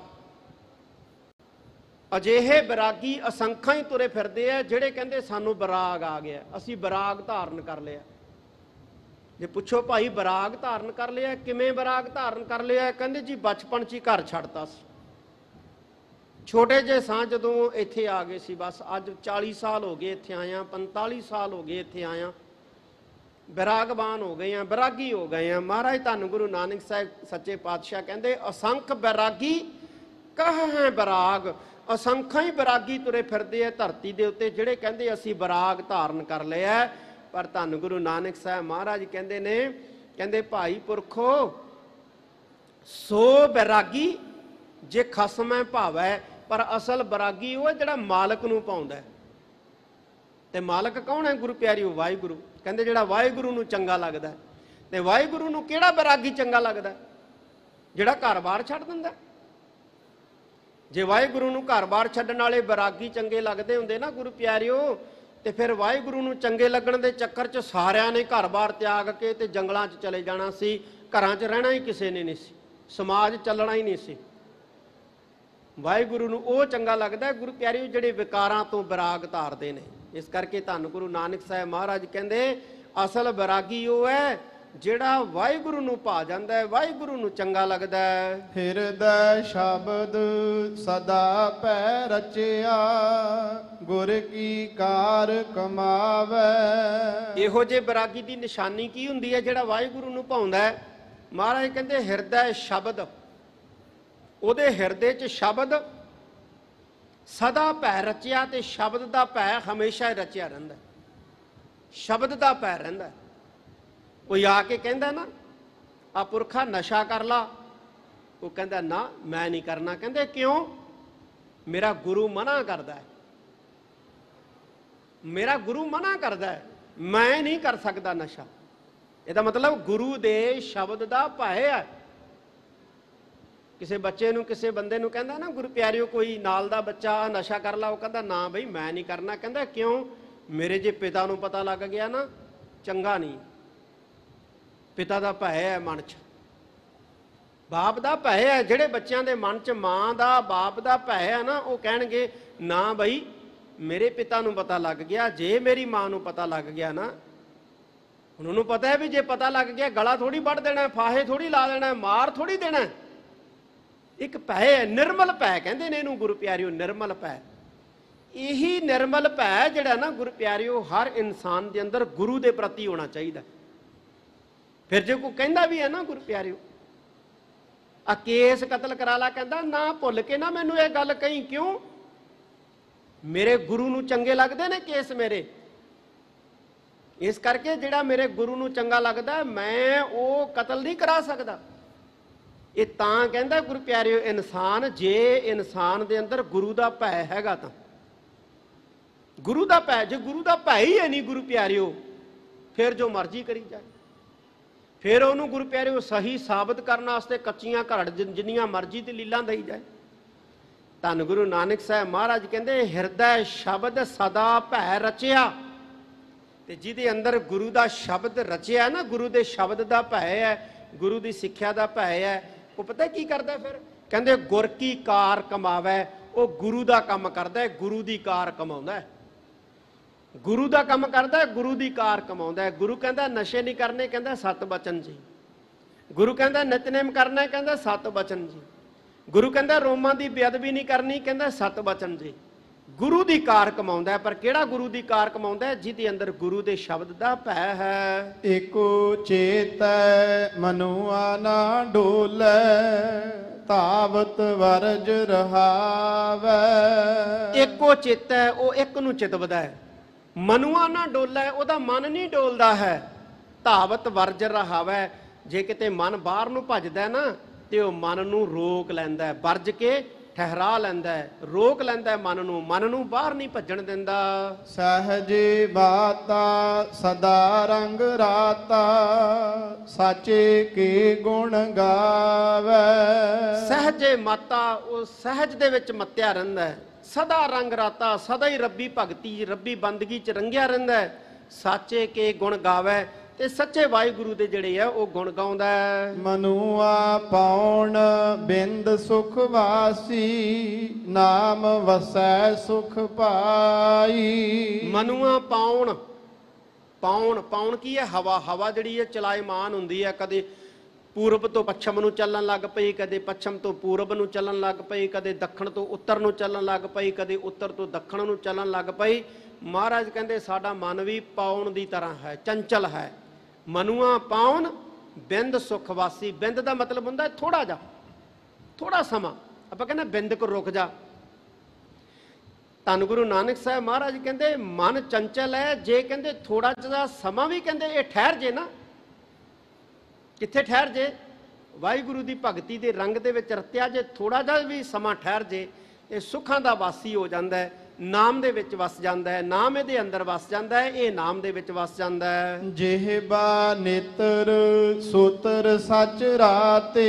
ਅਜਿਹੇ ਬੈਰਾਗੀ ਅਸੰਖਾਂ ਹੀ ਤੁਰੇ ਫਿਰਦੇ ਆ, ਜਿਹੜੇ ਕਹਿੰਦੇ ਸਾਨੂੰ ਬੈਰਾਗ ਆ ਗਿਆ, ਅਸੀਂ ਬੈਰਾਗ ਧਾਰਨ ਕਰ ਲਿਆ। ਜੇ ਪੁੱਛੋ ਭਾਈ ਬੈਰਾਗ ਧਾਰਨ ਕਰ ਲਿਆ, ਕਿਵੇਂ ਬੈਰਾਗ ਧਾਰਨ ਕਰ ਲਿਆ? ਕਹਿੰਦੇ ਜੀ ਬਚਪਨ 'ਚ ਹੀ ਘਰ ਛੱਡਤਾ ਸੀ, ਛੋਟੇ ਜਿਹੇ ਸਾਂ ਜਦੋਂ ਇੱਥੇ ਆ ਗਏ ਸੀ, ਬਸ ਅੱਜ 40 ਸਾਲ ਹੋ ਗਏ ਇੱਥੇ ਆਇਆ, 45 ਸਾਲ ਹੋ ਗਏ ਇੱਥੇ ਆਇਆ, ਬੈਰਾਗਬਾਨ ਹੋ ਗਏ ਆ, ਬੈਰਾਗੀ ਹੋ ਗਏ ਆ। ਮਹਾਰਾਜ ਧੰਨ ਗੁਰੂ ਨਾਨਕ ਸਾਹਿਬ ਸੱਚੇ ਪਾਤਸ਼ਾਹ ਕਹਿੰਦੇ ਅਸੰਖ ਬੈਰਾਗੀ ਕਹ ਹੈ ਬੈਰਾਗ। ਅਸੰਖਾਂ ਹੀ ਬੈਰਾਗੀ ਤੁਰੇ ਫਿਰਦੇ ਆ ਧਰਤੀ ਦੇ ਉੱਤੇ, ਜਿਹੜੇ ਕਹਿੰਦੇ ਅਸੀਂ ਬੈਰਾਗ ਧਾਰਨ ਕਰ ਲਿਆ। ਪਰ ਧੰਨ ਗੁਰੂ ਨਾਨਕ ਸਾਹਿਬ ਮਹਾਰਾਜ ਕਹਿੰਦੇ ਨੇ, ਕਹਿੰਦੇ ਭਾਈ ਪੁਰਖੋ ਸੋ ਬੈਰਾਗੀ ਜੇ ਖਸਮੈ ਭਾਵੈ। ਪਰ ਅਸਲ ਬੈਰਾਗੀ ਉਹ ਹੈ ਜਿਹੜਾ ਮਾਲਕ ਨੂੰ ਪਾਉਂਦਾ। ਤੇ ਮਾਲਕ ਕੌਣ ਹੈ ਗੁਰੂ ਪਿਆਰਿਓ? ਵਾਹਿਗੁਰੂ। ਕਹਿੰਦੇ ਜਿਹੜਾ ਵਾਹਿਗੁਰੂ ਨੂੰ ਚੰਗਾ ਲੱਗਦਾ। ਤੇ ਵਾਹਿਗੁਰੂ ਨੂੰ ਕਿਹੜਾ ਬੈਰਾਗੀ ਚੰਗਾ ਲੱਗਦਾ? ਜਿਹੜਾ ਘਰ-ਬਾਰ ਛੱਡ ਦਿੰਦਾ। ਜੇ ਵਾਹਿਗੁਰੂ ਨੂੰ ਘਰ-ਬਾਰ ਛੱਡਣ ਵਾਲੇ ਬੈਰਾਗੀ ਚੰਗੇ ਲੱਗਦੇ ਹੁੰਦੇ ਨਾ ਗੁਰੂ ਪਿਆਰਿਓ, ਤੇ ਫਿਰ ਵਾਹਿਗੁਰੂ ਨੂੰ ਚੰਗੇ ਲੱਗਣ ਦੇ ਚੱਕਰ 'ਚ ਸਾਰਿਆਂ ਨੇ ਘਰ-ਬਾਰ ਤਿਆਗ ਕੇ ਤੇ ਜੰਗਲਾਂ 'ਚ ਚਲੇ ਜਾਣਾ ਸੀ, ਘਰਾਂ 'ਚ ਰਹਿਣਾ ਹੀ ਕਿਸੇ ਨੇ ਨਹੀਂ ਸੀ, ਸਮਾਜ ਚੱਲਣਾ ਹੀ ਨਹੀਂ ਸੀ। ਵਾਹਿਗੁਰੂ ਨੂੰ ਉਹ ਚੰਗਾ ਲੱਗਦਾ ਗੁਰੂ ਪਿਆਰਿਓ ਜਿਹੜੇ ਵਿਕਾਰਾਂ ਤੋਂ ਬੈਰਾਗ ਧਾਰਦੇ ਨੇ। ਇਸ ਕਰਕੇ ਧੰਨ ਗੁਰੂ ਨਾਨਕ ਸਾਹਿਬ ਮਹਾਰਾਜ ਕਹਿੰਦੇ ਅਸਲ ਬੈਰਾਗੀ ਉਹ ਹੈ ਜਿਹੜਾ ਵਾਹਿਗੁਰੂ ਨੂੰ ਭਾ ਜਾਂਦਾ ਹੈ, ਵਾਹਿਗੁਰੂ ਨੂੰ ਚੰਗਾ ਲੱਗਦਾ ਹੈ। ਹਿਰਦੈ ਸ਼ਬਦ ਸਦਾ ਪੈ ਰਚਿਆ, ਗੁਰ ਕੀ ਕਾਰ ਕਮਾਵੈ। ਇਹੋ ਜਿਹੇ ਬੈਰਾਗੀ ਦੀ ਨਿਸ਼ਾਨੀ ਕੀ ਹੁੰਦੀ ਹੈ ਜਿਹੜਾ ਵਾਹਿਗੁਰੂ ਨੂੰ ਭਾਉਂਦਾ ਹੈ? ਮਹਾਰਾਜ ਕਹਿੰਦੇ ਹਿਰਦੈ ਸ਼ਬਦ, ਉਹਦੇ ਹਿਰਦੇ 'ਚ ਸ਼ਬਦ ਸਦਾ ਭੈ ਰਚਿਆ। ਤੇ ਸ਼ਬਦ ਦਾ ਭੈ ਹਮੇਸ਼ਾ ਹੀ ਰਚਿਆ ਰਹਿੰਦਾ, ਸ਼ਬਦ ਦਾ ਭੈ ਰਹਿੰਦਾ। ਕੋਈ ਆ ਕੇ ਕਹਿੰਦਾ ਨਾ ਆ ਪੁਰਖਾ ਨਸ਼ਾ ਕਰ ਲਾ, ਉਹ ਕਹਿੰਦਾ ਨਾ ਮੈਂ ਨਹੀਂ ਕਰਨਾ। ਕਹਿੰਦੇ ਕਿਉਂ? ਮੇਰਾ ਗੁਰੂ ਮਨਾ ਕਰਦਾ ਹੈ, ਮੇਰਾ ਗੁਰੂ ਮਨਾ ਕਰਦਾ ਹੈ, ਮੈਂ ਨਹੀਂ ਕਰ ਸਕਦਾ ਨਸ਼ਾ। ਇਹਦਾ ਮਤਲਬ ਗੁਰੂ ਦੇ ਸ਼ਬਦ ਦਾ ਭੈ ਹੈ। ਕਿਸੇ ਬੱਚੇ ਨੂੰ, ਕਿਸੇ ਬੰਦੇ ਨੂੰ ਕਹਿੰਦਾ ਨਾ ਗੁਰੂ ਪਿਆਰਿਓ, ਕੋਈ ਨਾਲ ਦਾ ਬੱਚਾ ਨਸ਼ਾ ਕਰ ਲਾ, ਉਹ ਕਹਿੰਦਾ ਨਾ ਬਈ ਮੈਂ ਨਹੀਂ ਕਰਨਾ। ਕਹਿੰਦਾ ਕਿਉਂ? ਮੇਰੇ ਜੇ ਪਿਤਾ ਨੂੰ ਪਤਾ ਲੱਗ ਗਿਆ ਨਾ ਚੰਗਾ ਨਹੀਂ। ਪਿਤਾ ਦਾ ਭੈ ਹੈ ਮਨ 'ਚ, ਬਾਪ ਦਾ ਭੈ ਹੈ। ਜਿਹੜੇ ਬੱਚਿਆਂ ਦੇ ਮਨ 'ਚ ਮਾਂ ਦਾ, ਬਾਪ ਦਾ ਭੈ ਹੈ ਨਾ, ਉਹ ਕਹਿਣਗੇ ਨਾ ਬਈ ਮੇਰੇ ਪਿਤਾ ਨੂੰ ਪਤਾ ਲੱਗ ਗਿਆ, ਜੇ ਮੇਰੀ ਮਾਂ ਨੂੰ ਪਤਾ ਲੱਗ ਗਿਆ ਨਾ, ਹੁਣ ਉਹਨੂੰ ਪਤਾ ਹੈ ਵੀ ਜੇ ਪਤਾ ਲੱਗ ਗਿਆ ਗਲਾ ਥੋੜੀ ਵੱਢ ਦੇਣਾ, ਫਾਹੇ ਥੋੜੀ ਲਾ ਦੇਣਾ, ਮਾਰ ਥੋੜੀ ਦੇਣਾ। ਇੱਕ ਭੈ ਹੈ, ਨਿਰਮਲ ਭੈ ਕਹਿੰਦੇ ਨੇ ਇਹਨੂੰ ਗੁਰੂ ਪਿਆਰਿਓ, ਨਿਰਮਲ ਭੈ। ਇਹੀ ਨਿਰਮਲ ਭੈ ਜਿਹੜਾ ਨਾ ਗੁਰੂ ਪਿਆਰਿਓ ਹਰ ਇਨਸਾਨ ਦੇ ਅੰਦਰ ਗੁਰੂ ਦੇ ਪ੍ਰਤੀ ਹੋਣਾ ਚਾਹੀਦਾ। ਫਿਰ ਜੇ ਕੋਈ ਕਹਿੰਦਾ ਵੀ ਹੈ ਨਾ ਗੁਰੂ ਪਿਆਰਿਓ ਆ ਕੇਸ ਕਤਲ ਕਰਾ ਲਾ, ਕਹਿੰਦਾ ਨਾ ਭੁੱਲ ਕੇ ਨਾ ਮੈਨੂੰ ਇਹ ਗੱਲ ਕਹੀ, ਕਿਉਂ? ਮੇਰੇ ਗੁਰੂ ਨੂੰ ਚੰਗੇ ਲੱਗਦੇ ਨੇ ਕੇਸ ਮੇਰੇ, ਇਸ ਕਰਕੇ ਜਿਹੜਾ ਮੇਰੇ ਗੁਰੂ ਨੂੰ ਚੰਗਾ ਲੱਗਦਾ ਮੈਂ ਉਹ ਕਤਲ ਨਹੀਂ ਕਰਾ ਸਕਦਾ। ਇਹ ਤਾਂ ਕਹਿੰਦਾ ਗੁਰੂ ਪਿਆਰਿਓ ਇਨਸਾਨ, ਜੇ ਇਨਸਾਨ ਦੇ ਅੰਦਰ ਗੁਰੂ ਦਾ ਭੈ ਹੈਗਾ ਤਾਂ, ਗੁਰੂ ਦਾ ਭੈ, ਜੇ ਗੁਰੂ ਦਾ ਭੈ ਹੀ ਹੈ ਨਹੀਂ ਗੁਰੂ ਪਿਆਰਿਓ, ਫਿਰ ਜੋ ਮਰਜ਼ੀ ਕਰੀ ਜਾਏ। ਫਿਰ ਉਹਨੂੰ ਗੁਰੂ ਪਿਆਰਿਓ ਸਹੀ ਸਾਬਤ ਕਰਨ ਵਾਸਤੇ ਕੱਚੀਆਂ ਘੜ ਜਿੰਨੀਆਂ ਮਰਜ਼ੀ ਤੇ ਲੀਲਾਂ ਦਈ ਜਾਏ। ਧੰਨ ਗੁਰੂ ਨਾਨਕ ਸਾਹਿਬ ਮਹਾਰਾਜ ਕਹਿੰਦੇ ਹਿਰਦੈ ਸ਼ਬਦ ਸਦਾ ਭੈ ਰਚਿਆ। ਤੇ ਜਿਹਦੇ ਅੰਦਰ ਗੁਰੂ ਦਾ ਸ਼ਬਦ ਰਚਿਆ ਨਾ, ਗੁਰੂ ਦੇ ਸ਼ਬਦ ਦਾ ਭੈ ਹੈ, ਗੁਰੂ ਦੀ ਸਿੱਖਿਆ ਦਾ ਭੈ ਹੈ, ਉਹ ਪਤਾ ਕੀ ਕਰਦਾ ਫਿਰ? ਕਹਿੰਦੇ ਗੁਰ ਕੀ ਕਾਰ ਕਮਾਵੇ, ਉਹ ਗੁਰੂ ਦਾ ਕੰਮ ਕਰਦਾ ਹੈ, ਗੁਰੂ ਦੀ ਕਾਰ ਕਮਾਉਂਦਾ ਹੈ। ਗੁਰੂ ਦਾ ਕੰਮ ਕਰਦਾ, ਗੁਰੂ ਦੀ ਕਾਰ ਕਮਾਉਂਦਾ। ਗੁਰੂ ਕਹਿੰਦਾ ਨਸ਼ੇ ਨਹੀਂ ਕਰਨੇ, ਕਹਿੰਦਾ ਸਤ ਬਚਨ ਜੀ। ਗੁਰੂ ਕਹਿੰਦਾ ਨਿਤਨੇਮ ਕਰਨਾ, ਕਹਿੰਦਾ ਸਤ ਬਚਨ ਜੀ। ਗੁਰੂ ਕਹਿੰਦਾ ਰੋਮਾਂ ਦੀ ਬੇਅਦਬੀ ਨਹੀਂ ਕਰਨੀ, ਕਹਿੰਦਾ ਸਤ ਬਚਨ ਜੀ। ਗੁਰੂ ਦੀ ਕਾਰ ਕਮਾਉਂਦਾ। ਪਰ ਕਿਹੜਾ ਗੁਰੂ ਦੀ ਕਾਰ ਕਮਾਉਂਦਾ? ਜਿਹਦੇ ਅੰਦਰ ਗੁਰੂ ਦੇ ਸ਼ਬਦ ਦਾ ਭੈ ਹੈ। ਏਕੋ ਚੇਤੈ ਮਨੁਆ ਨਾ ਡੋਲੇ, ਤਾਵਤ ਵਰਜ ਰਹਾਵੈ। ਏਕੋ ਚੇਤੈ, ਉਹ ਇੱਕ ਨੂੰ ਚਿਤਵਦਾ ਹੈ। ਮਨੁਆ ਨਾ ਡੋਲੇ, ਉਹਦਾ ਮਨ ਨਹੀਂ ਡੋਲਦਾ ਹੈ। ਧਾਵਤ ਵਰਜ ਰਹਾਵੈ, ਜੇ ਕਿਤੇ ਮਨ ਬਾਹਰ ਨੂੰ ਭੱਜਦਾ ਨਾ ਤੇ ਉਹ ਮਨ ਨੂੰ ਰੋਕ ਲੈਂਦਾ, ਵਰਜ ਕੇ ਠਹਿਰਾ ਲੈਂਦਾ, ਰੋਕ ਲੈਂਦਾ ਮਨ ਨੂੰ ਬਾਹਰ ਨਹੀਂ ਭੱਜਣ ਦਿੰਦਾ। ਸਹਜੇ ਬਾਤਾ ਸਦਾ ਰੰਗ ਰਾਤਾ, ਸਾਚੇ ਕੇ ਗੁਣ ਗਾਵੇ। ਸਹਜੇ ਮਾਤਾ, ਉਹ ਸਹਿਜ ਦੇ ਵਿੱਚ ਮੱਤਿਆ ਰਹਿੰਦਾ, ਸਦਾ ਰੰਗ ਰਾਤਾ, ਸਦਾ ਹੀ ਰੱਬੀ ਭਗਤੀ ਰੱਬੀ ਬੰਦਗੀ ਚ ਰੰਗਿਆ ਰਹਿੰਦਾ। ਸਾਚੇ ਕੇ ਗੁਣ ਗਾਵੇ, ਤੇ ਸੱਚੇ ਵਾਹਿਗੁਰੂ ਦੇ ਜਿਹੜੇ ਆ ਉਹ ਗੁਣ ਗਾਉਂਦਾ। ਮਨੁਆ ਪਾਉਣ ਬਿੰਦ ਸੁਖ ਵਾਸੀ, ਨਾਮ ਵਸੈ ਸੁਖ ਪਾਈ। ਮਨੁਆ ਪਾਉਣ, ਪਾਉਣ ਕੀ ਹੈ? ਹਵਾ ਜਿਹੜੀ ਹੈ ਚਲਾਇਮਾਨ ਹੁੰਦੀ ਹੈ, ਕਦੇ ਪੂਰਬ ਤੋਂ ਪੱਛਮ ਨੂੰ ਚੱਲਣ ਲੱਗ ਪਈ, ਕਦੇ ਪੱਛਮ ਤੋਂ ਪੂਰਬ ਨੂੰ ਚੱਲਣ ਲੱਗ ਪਈ, ਕਦੇ ਦੱਖਣ ਤੋਂ ਉੱਤਰ ਨੂੰ ਚੱਲਣ ਲੱਗ ਪਈ, ਕਦੇ ਉੱਤਰ ਤੋਂ ਦੱਖਣ ਨੂੰ ਚੱਲਣ ਲੱਗ ਪਈ। ਮਹਾਰਾਜ ਕਹਿੰਦੇ ਸਾਡਾ ਮਨ ਵੀ ਪਾਉਣ ਦੀ ਤਰ੍ਹਾਂ ਹੈ, ਚੰਚਲ ਹੈ। ਮਨੁਆ ਪਾਉਣ ਬਿੰਦ ਸੁਖ ਵਾਸੀ। ਬਿੰਦ ਦਾ ਮਤਲਬ ਹੁੰਦਾ ਥੋੜਾ ਜਿਹਾ, ਥੋੜਾ ਸਮਾਂ। ਆਪਾਂ ਕਹਿੰਦੇ ਬਿੰਦ ਕੋ ਰੁਕ ਜਾ। ਧੰਨ ਗੁਰੂ ਨਾਨਕ ਸਾਹਿਬ ਮਹਾਰਾਜ ਕਹਿੰਦੇ ਮਨ ਚੰਚਲ ਹੈ, ਜੇ ਕਹਿੰਦੇ ਥੋੜਾ ਜਿਹਾ ਸਮਾਂ ਵੀ ਕਹਿੰਦੇ ਇਹ ਠਹਿਰ ਜੇ ਨਾ, ਕਿੱਥੇ ਠਹਿਰ ਜੇ? ਵਾਹਿਗੁਰੂ ਦੀ ਭਗਤੀ ਦੇ ਰੰਗ ਦੇ ਵਿੱਚ ਰਤਿਆ ਜੇ ਥੋੜਾ ਜਿਹਾ ਵੀ ਸਮਾਂ ਠਹਿਰ ਜੇ, ਇਹ ਸੁੱਖਾਂ ਦਾ ਵਾਸੀ ਹੋ ਜਾਂਦਾ ਹੈ, ਨਾਮ ਦੇ ਵਿੱਚ ਵਸ ਜਾਂਦਾ ਹੈ, ਨਾਮ ਇਹਦੇ ਅੰਦਰ ਵਸ ਜਾਂਦਾ ਹੈ, ਇਹ ਨਾਮ ਦੇ ਵਿੱਚ ਵਸ ਜਾਂਦਾ ਹੈ। ਜਿਹਬਾ ਨੇਤਰ ਸੂਤਰ ਸਚ ਰਾਤੇ,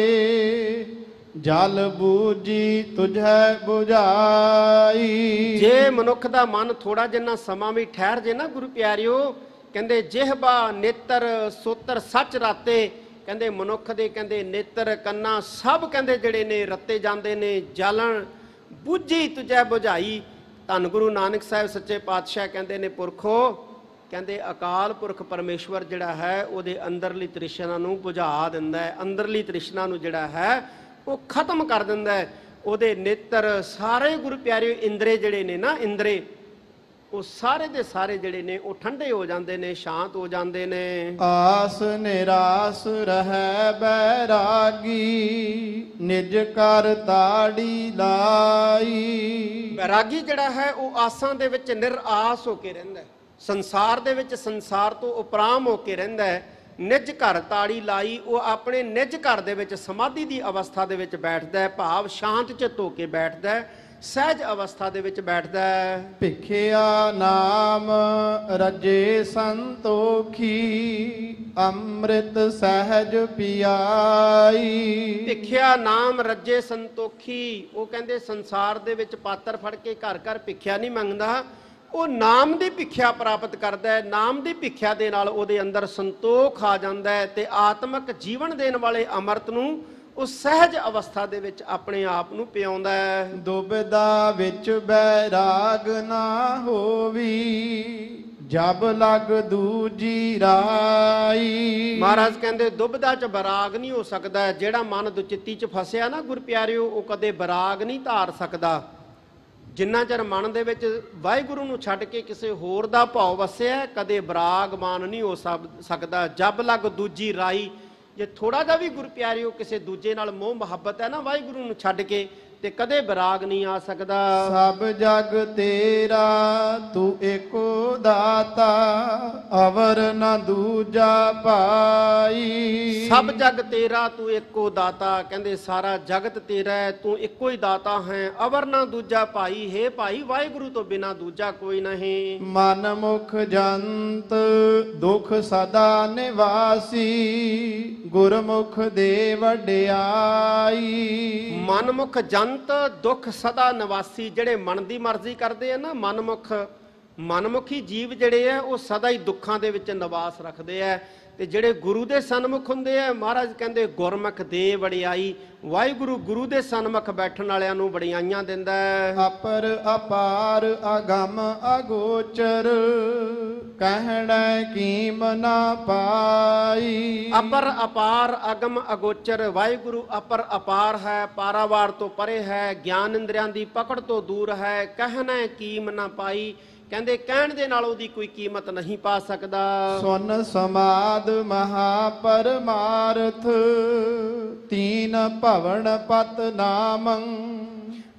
ਜਲ ਬੂਜੀ ਤੁਝੈ ਬੁਝਾਈ। ਜੇ ਮਨੁੱਖ ਦਾ ਮਨ ਥੋੜਾ ਜਿੰਨਾ ਸਮਾਂ ਵੀ ਠਹਿਰ ਜੇ ਨਾ ਗੁਰੂ ਪਿਆਰਿਓ, ਕਹਿੰਦੇ ਜਿਹਬਾ ਨੇਤਰ ਸੂਤਰ ਸੱਚ ਰਾਤੇ, ਕਹਿੰਦੇ ਮਨੁੱਖ ਦੇ ਕਹਿੰਦੇ ਨੇਤਰ ਕੰਨਾਂ ਸਭ ਕਹਿੰਦੇ ਜਿਹੜੇ ਨੇ ਰੱਤੇ ਜਾਂਦੇ ਨੇ। ਜਲਣ ਬੁੱਝੀ ਤੁਝੈ ਬੁਝਾਈ। ਧੰਨ ਗੁਰੂ ਨਾਨਕ ਸਾਹਿਬ ਸੱਚੇ ਪਾਤਸ਼ਾਹ ਕਹਿੰਦੇ ਨੇ ਪੁਰਖੋ, ਕਹਿੰਦੇ ਅਕਾਲ ਪੁਰਖ ਪਰਮੇਸ਼ਵਰ ਜਿਹੜਾ ਹੈ ਉਹਦੇ ਅੰਦਰਲੀ ਤ੍ਰਿਸ਼ਨਾ ਨੂੰ ਬੁਝਾ ਦਿੰਦਾ ਹੈ, ਅੰਦਰਲੀ ਤ੍ਰਿਸ਼ਨਾ ਨੂੰ ਜਿਹੜਾ ਹੈ ਉਹ ਖਤਮ ਕਰ ਦਿੰਦਾ ਹੈ। ਉਹਦੇ ਨੇਤਰ ਸਾਰੇ ਗੁਰੂ ਪਿਆਰੇ ਇੰਦਰੇ ਜਿਹੜੇ ਨੇ ਨਾ, ਇੰਦਰੇ ਉਹ ਸਾਰੇ ਦੇ ਸਾਰੇ ਜਿਹੜੇ ਨੇ ਉਹ ਠੰਡੇ ਹੋ ਜਾਂਦੇ ਨੇ, ਸ਼ਾਂਤ ਹੋ ਜਾਂਦੇ ਨੇ। ਆਸ ਨਿਰਾਸ ਰਹਿ ਬੈਰਾਗੀ, ਨਿਜ ਕਰ ਤਾੜੀ ਲਾਈ। ਬੈਰਾਗੀ ਜਿਹੜਾ ਹੈ ਉਹ ਆਸਾਂ ਦੇ ਵਿੱਚ ਨਿਰਾਸ ਹੋ ਕੇ ਰਹਿੰਦਾ ਹੈ, ਸੰਸਾਰ ਦੇ ਵਿੱਚ ਸੰਸਾਰ ਤੋਂ ਉਪਰਾਮ ਹੋ ਕੇ ਰਹਿੰਦਾ ਹੈ। ਨਿਜ ਘਰ ਤਾੜੀ ਲਾਈ, ਉਹ ਆਪਣੇ ਨਿਜ ਘਰ ਦੇ ਵਿੱਚ ਸਮਾਧੀ ਦੀ ਅਵਸਥਾ ਦੇ ਵਿੱਚ ਬੈਠਦਾ ਹੈ, ਭਾਵ ਸ਼ਾਂਤ ਚਿੱਤ ਹੋ ਕੇ ਬੈਠਦਾ ਹੈ, ਸਹਿਜ ਅਵਸਥਾ ਦੇ ਵਿੱਚ ਬੈਠਦਾ ਹੈ। ਭਿਖਿਆ ਨਾਮ ਰਜੇ ਸੰਤੋਖੀ, ਅੰਮ੍ਰਿਤ ਸਹਿਜ ਪਿਆਈ। ਭਿਖਿਆ ਨਾਮ ਰੱਜੇ ਸੰਤੋਖੀ, ਉਹ ਕਹਿੰਦੇ ਸੰਸਾਰ ਦੇ ਵਿੱਚ ਪਾਤਰ ਫੜ ਕੇ ਘਰ ਘਰ ਭਿਖਿਆ ਨਹੀਂ ਮੰਗਦਾ, ਉਹ ਨਾਮ ਦੀ ਭਿਖਿਆ ਪ੍ਰਾਪਤ ਕਰਦਾ ਹੈ। ਨਾਮ ਦੀ ਭਿਖਿਆ ਦੇ ਨਾਲ ਉਹਦੇ ਅੰਦਰ ਸੰਤੋਖ ਆ ਜਾਂਦਾ ਹੈ ਤੇ ਆਤਮਿਕ ਜੀਵਨ ਦੇਣ ਵਾਲੇ ਅੰਮ੍ਰਿਤ ਨੂੰ ਉਹ ਸਹਿਜ ਅਵਸਥਾ ਦੇ ਵਿੱਚ ਆਪਣੇ ਆਪ ਨੂੰ ਪਿਆਉਂਦਾ ਹੈ। ਦੁਬਿਧਾ ਵਿੱਚ ਬੈਰਾਗ ਨਾ ਹੋਵੀ, ਜਬ ਲਗ ਦੂਜੀ ਰਾਈ। ਮਹਾਰਾਜ ਕਹਿੰਦੇ ਦੁਬਦਾ ਚ ਬਰਾਗ ਨਹੀਂ ਹੋ ਸਕਦਾ। ਜਿਹੜਾ ਮਨ ਦੁਚਿੱਤੀ ਚ ਫਸਿਆ ਨਾ ਗੁਰ ਪਿਆਰਿਓ, ਉਹ ਕਦੇ ਬਰਾਗ ਨਹੀਂ ਧਾਰ ਸਕਦਾ। ਜਿੰਨਾ ਚਿਰ ਮਨ ਦੇ ਵਿੱਚ ਵਾਹਿਗੁਰੂ ਨੂੰ ਛੱਡ ਕੇ ਕਿਸੇ ਹੋਰ ਦਾ ਭਾਵ ਵਸਿਆ, ਕਦੇ ਬਰਾਗਮਾਨ ਨਹੀਂ ਹੋ ਸਕਦਾ। ਜਬ ਲਗ ਦੂਜੀ ਰਾਈ, ਜੇ ਥੋੜਾ ਜਿਹਾ ਵੀ ਗੁਰ ਪਿਆਰਿਓ ਕਿਸੇ ਦੂਜੇ ਨਾਲ ਮੋਹ ਮੁਹੱਬਤ ਹੈ ਨਾ ਵਾਹਿਗੁਰੂ ਨੂੰ ਛੱਡ ਕੇ, ਤੇ ਕਦੇ ਬਰਾਗ ਨਹੀਂ ਆ ਸਕਦਾ। ਸਭ ਜਗ ਤੇਰਾ ਤੂੰ ਏਕੋ ਦਾਤਾ, ਅਵਰ ਨਾ ਦੂਜਾ ਪਾਈ। ਸਭ ਜਗ ਤੇਰਾ ਤੂੰ ਇੱਕੋ ਦਾਤਾ, ਕਹਿੰਦੇ ਸਾਰਾ ਜਗਤ ਤੇਰਾ ਹੈ, ਤੂੰ ਇੱਕੋ ਹੀ ਦਾਤਾ ਹੈ। ਅਵਰ ਨਾ ਦੂਜਾ ਭਾਈ, ਹੈ ਭਾਈ ਵਾਹਿਗੁਰੂ ਤੋਂ ਬਿਨਾ ਦੂਜਾ ਕੋਈ ਨਹੀਂ। ਮਨ ਮੁਖ ਜੰਤ ਦੁਖ ਸਦਾ ਨਿਵਾਸੀ, ਗੁਰਮੁਖ ਦੇ ਵਡਿਆਈ। ਮਨਮੁਖ ਜੰਤ ਦੁੱਖ ਸਦਾ ਨਿਵਾਸੀ, ਜਿਹੜੇ ਮਨ ਦੀ ਮਰਜ਼ੀ ਕਰਦੇ ਆ ਨਾ ਮਨਮੁਖੀ ਜੀਵ ਜਿਹੜੇ ਆ, ਉਹ ਸਦਾ ਹੀ ਦੁੱਖਾਂ ਦੇ ਵਿੱਚ ਨਿਵਾਸ ਰੱਖਦੇ ਆ। ਤੇ ਜਿਹੜੇ ਗੁਰੂ ਦੇ ਸਨਮੁਖ ਹੁੰਦੇ ਆ, ਮਹਾਰਾਜ ਕਹਿੰਦੇ ਗੁਰਮੁਖ ਦੇ ਵਡਿਆਈ। ਵਾਹਿਗੁਰੂ ਗੁਰੂ ਦੇ ਸਨਮੁਖ ਬੈਠਣ ਵਾਲਿਆਂ ਨੂੰ ਵਡਿਆਈਆਂ ਦਿੰਦਾ ਹੈ। ਅਪਰ ਅਪਾਰ ਅਗਮ ਅਗੋਚਰ, ਕਹਿਣਾ ਕੀਮ ਨਾ ਪਾਈ। ਅਪਰ ਅਪਾਰ ਅਗਮ ਅਗੋਚਰ, ਵਾਹਿਗੁਰੂ ਅਪਰ ਅਪਾਰ ਹੈ, ਪਾਰਾਵਾਰ ਤੋਂ ਪਰੇ ਹੈ, ਗਿਆਨ ਇੰਦਰੀਆਂ ਦੀ ਪਕੜ ਤੋਂ ਦੂਰ ਹੈ। ਕਹਿਣਾ ਕੀਮ ਨਾ ਪਾਈ, ਕਹਿੰਦੇ ਕਹਿਣ ਦੇ ਨਾਲ ਉਹਦੀ ਕੋਈ ਕੀਮਤ ਨਹੀਂ ਪਾ ਸਕਦਾ। ਸੁਨ ਸਮਾਦ ਮਹਾ ਪਰਮਾਰਥ, ਤੀਨ ਭਵਨ ਪਤ ਨਾਮੰ।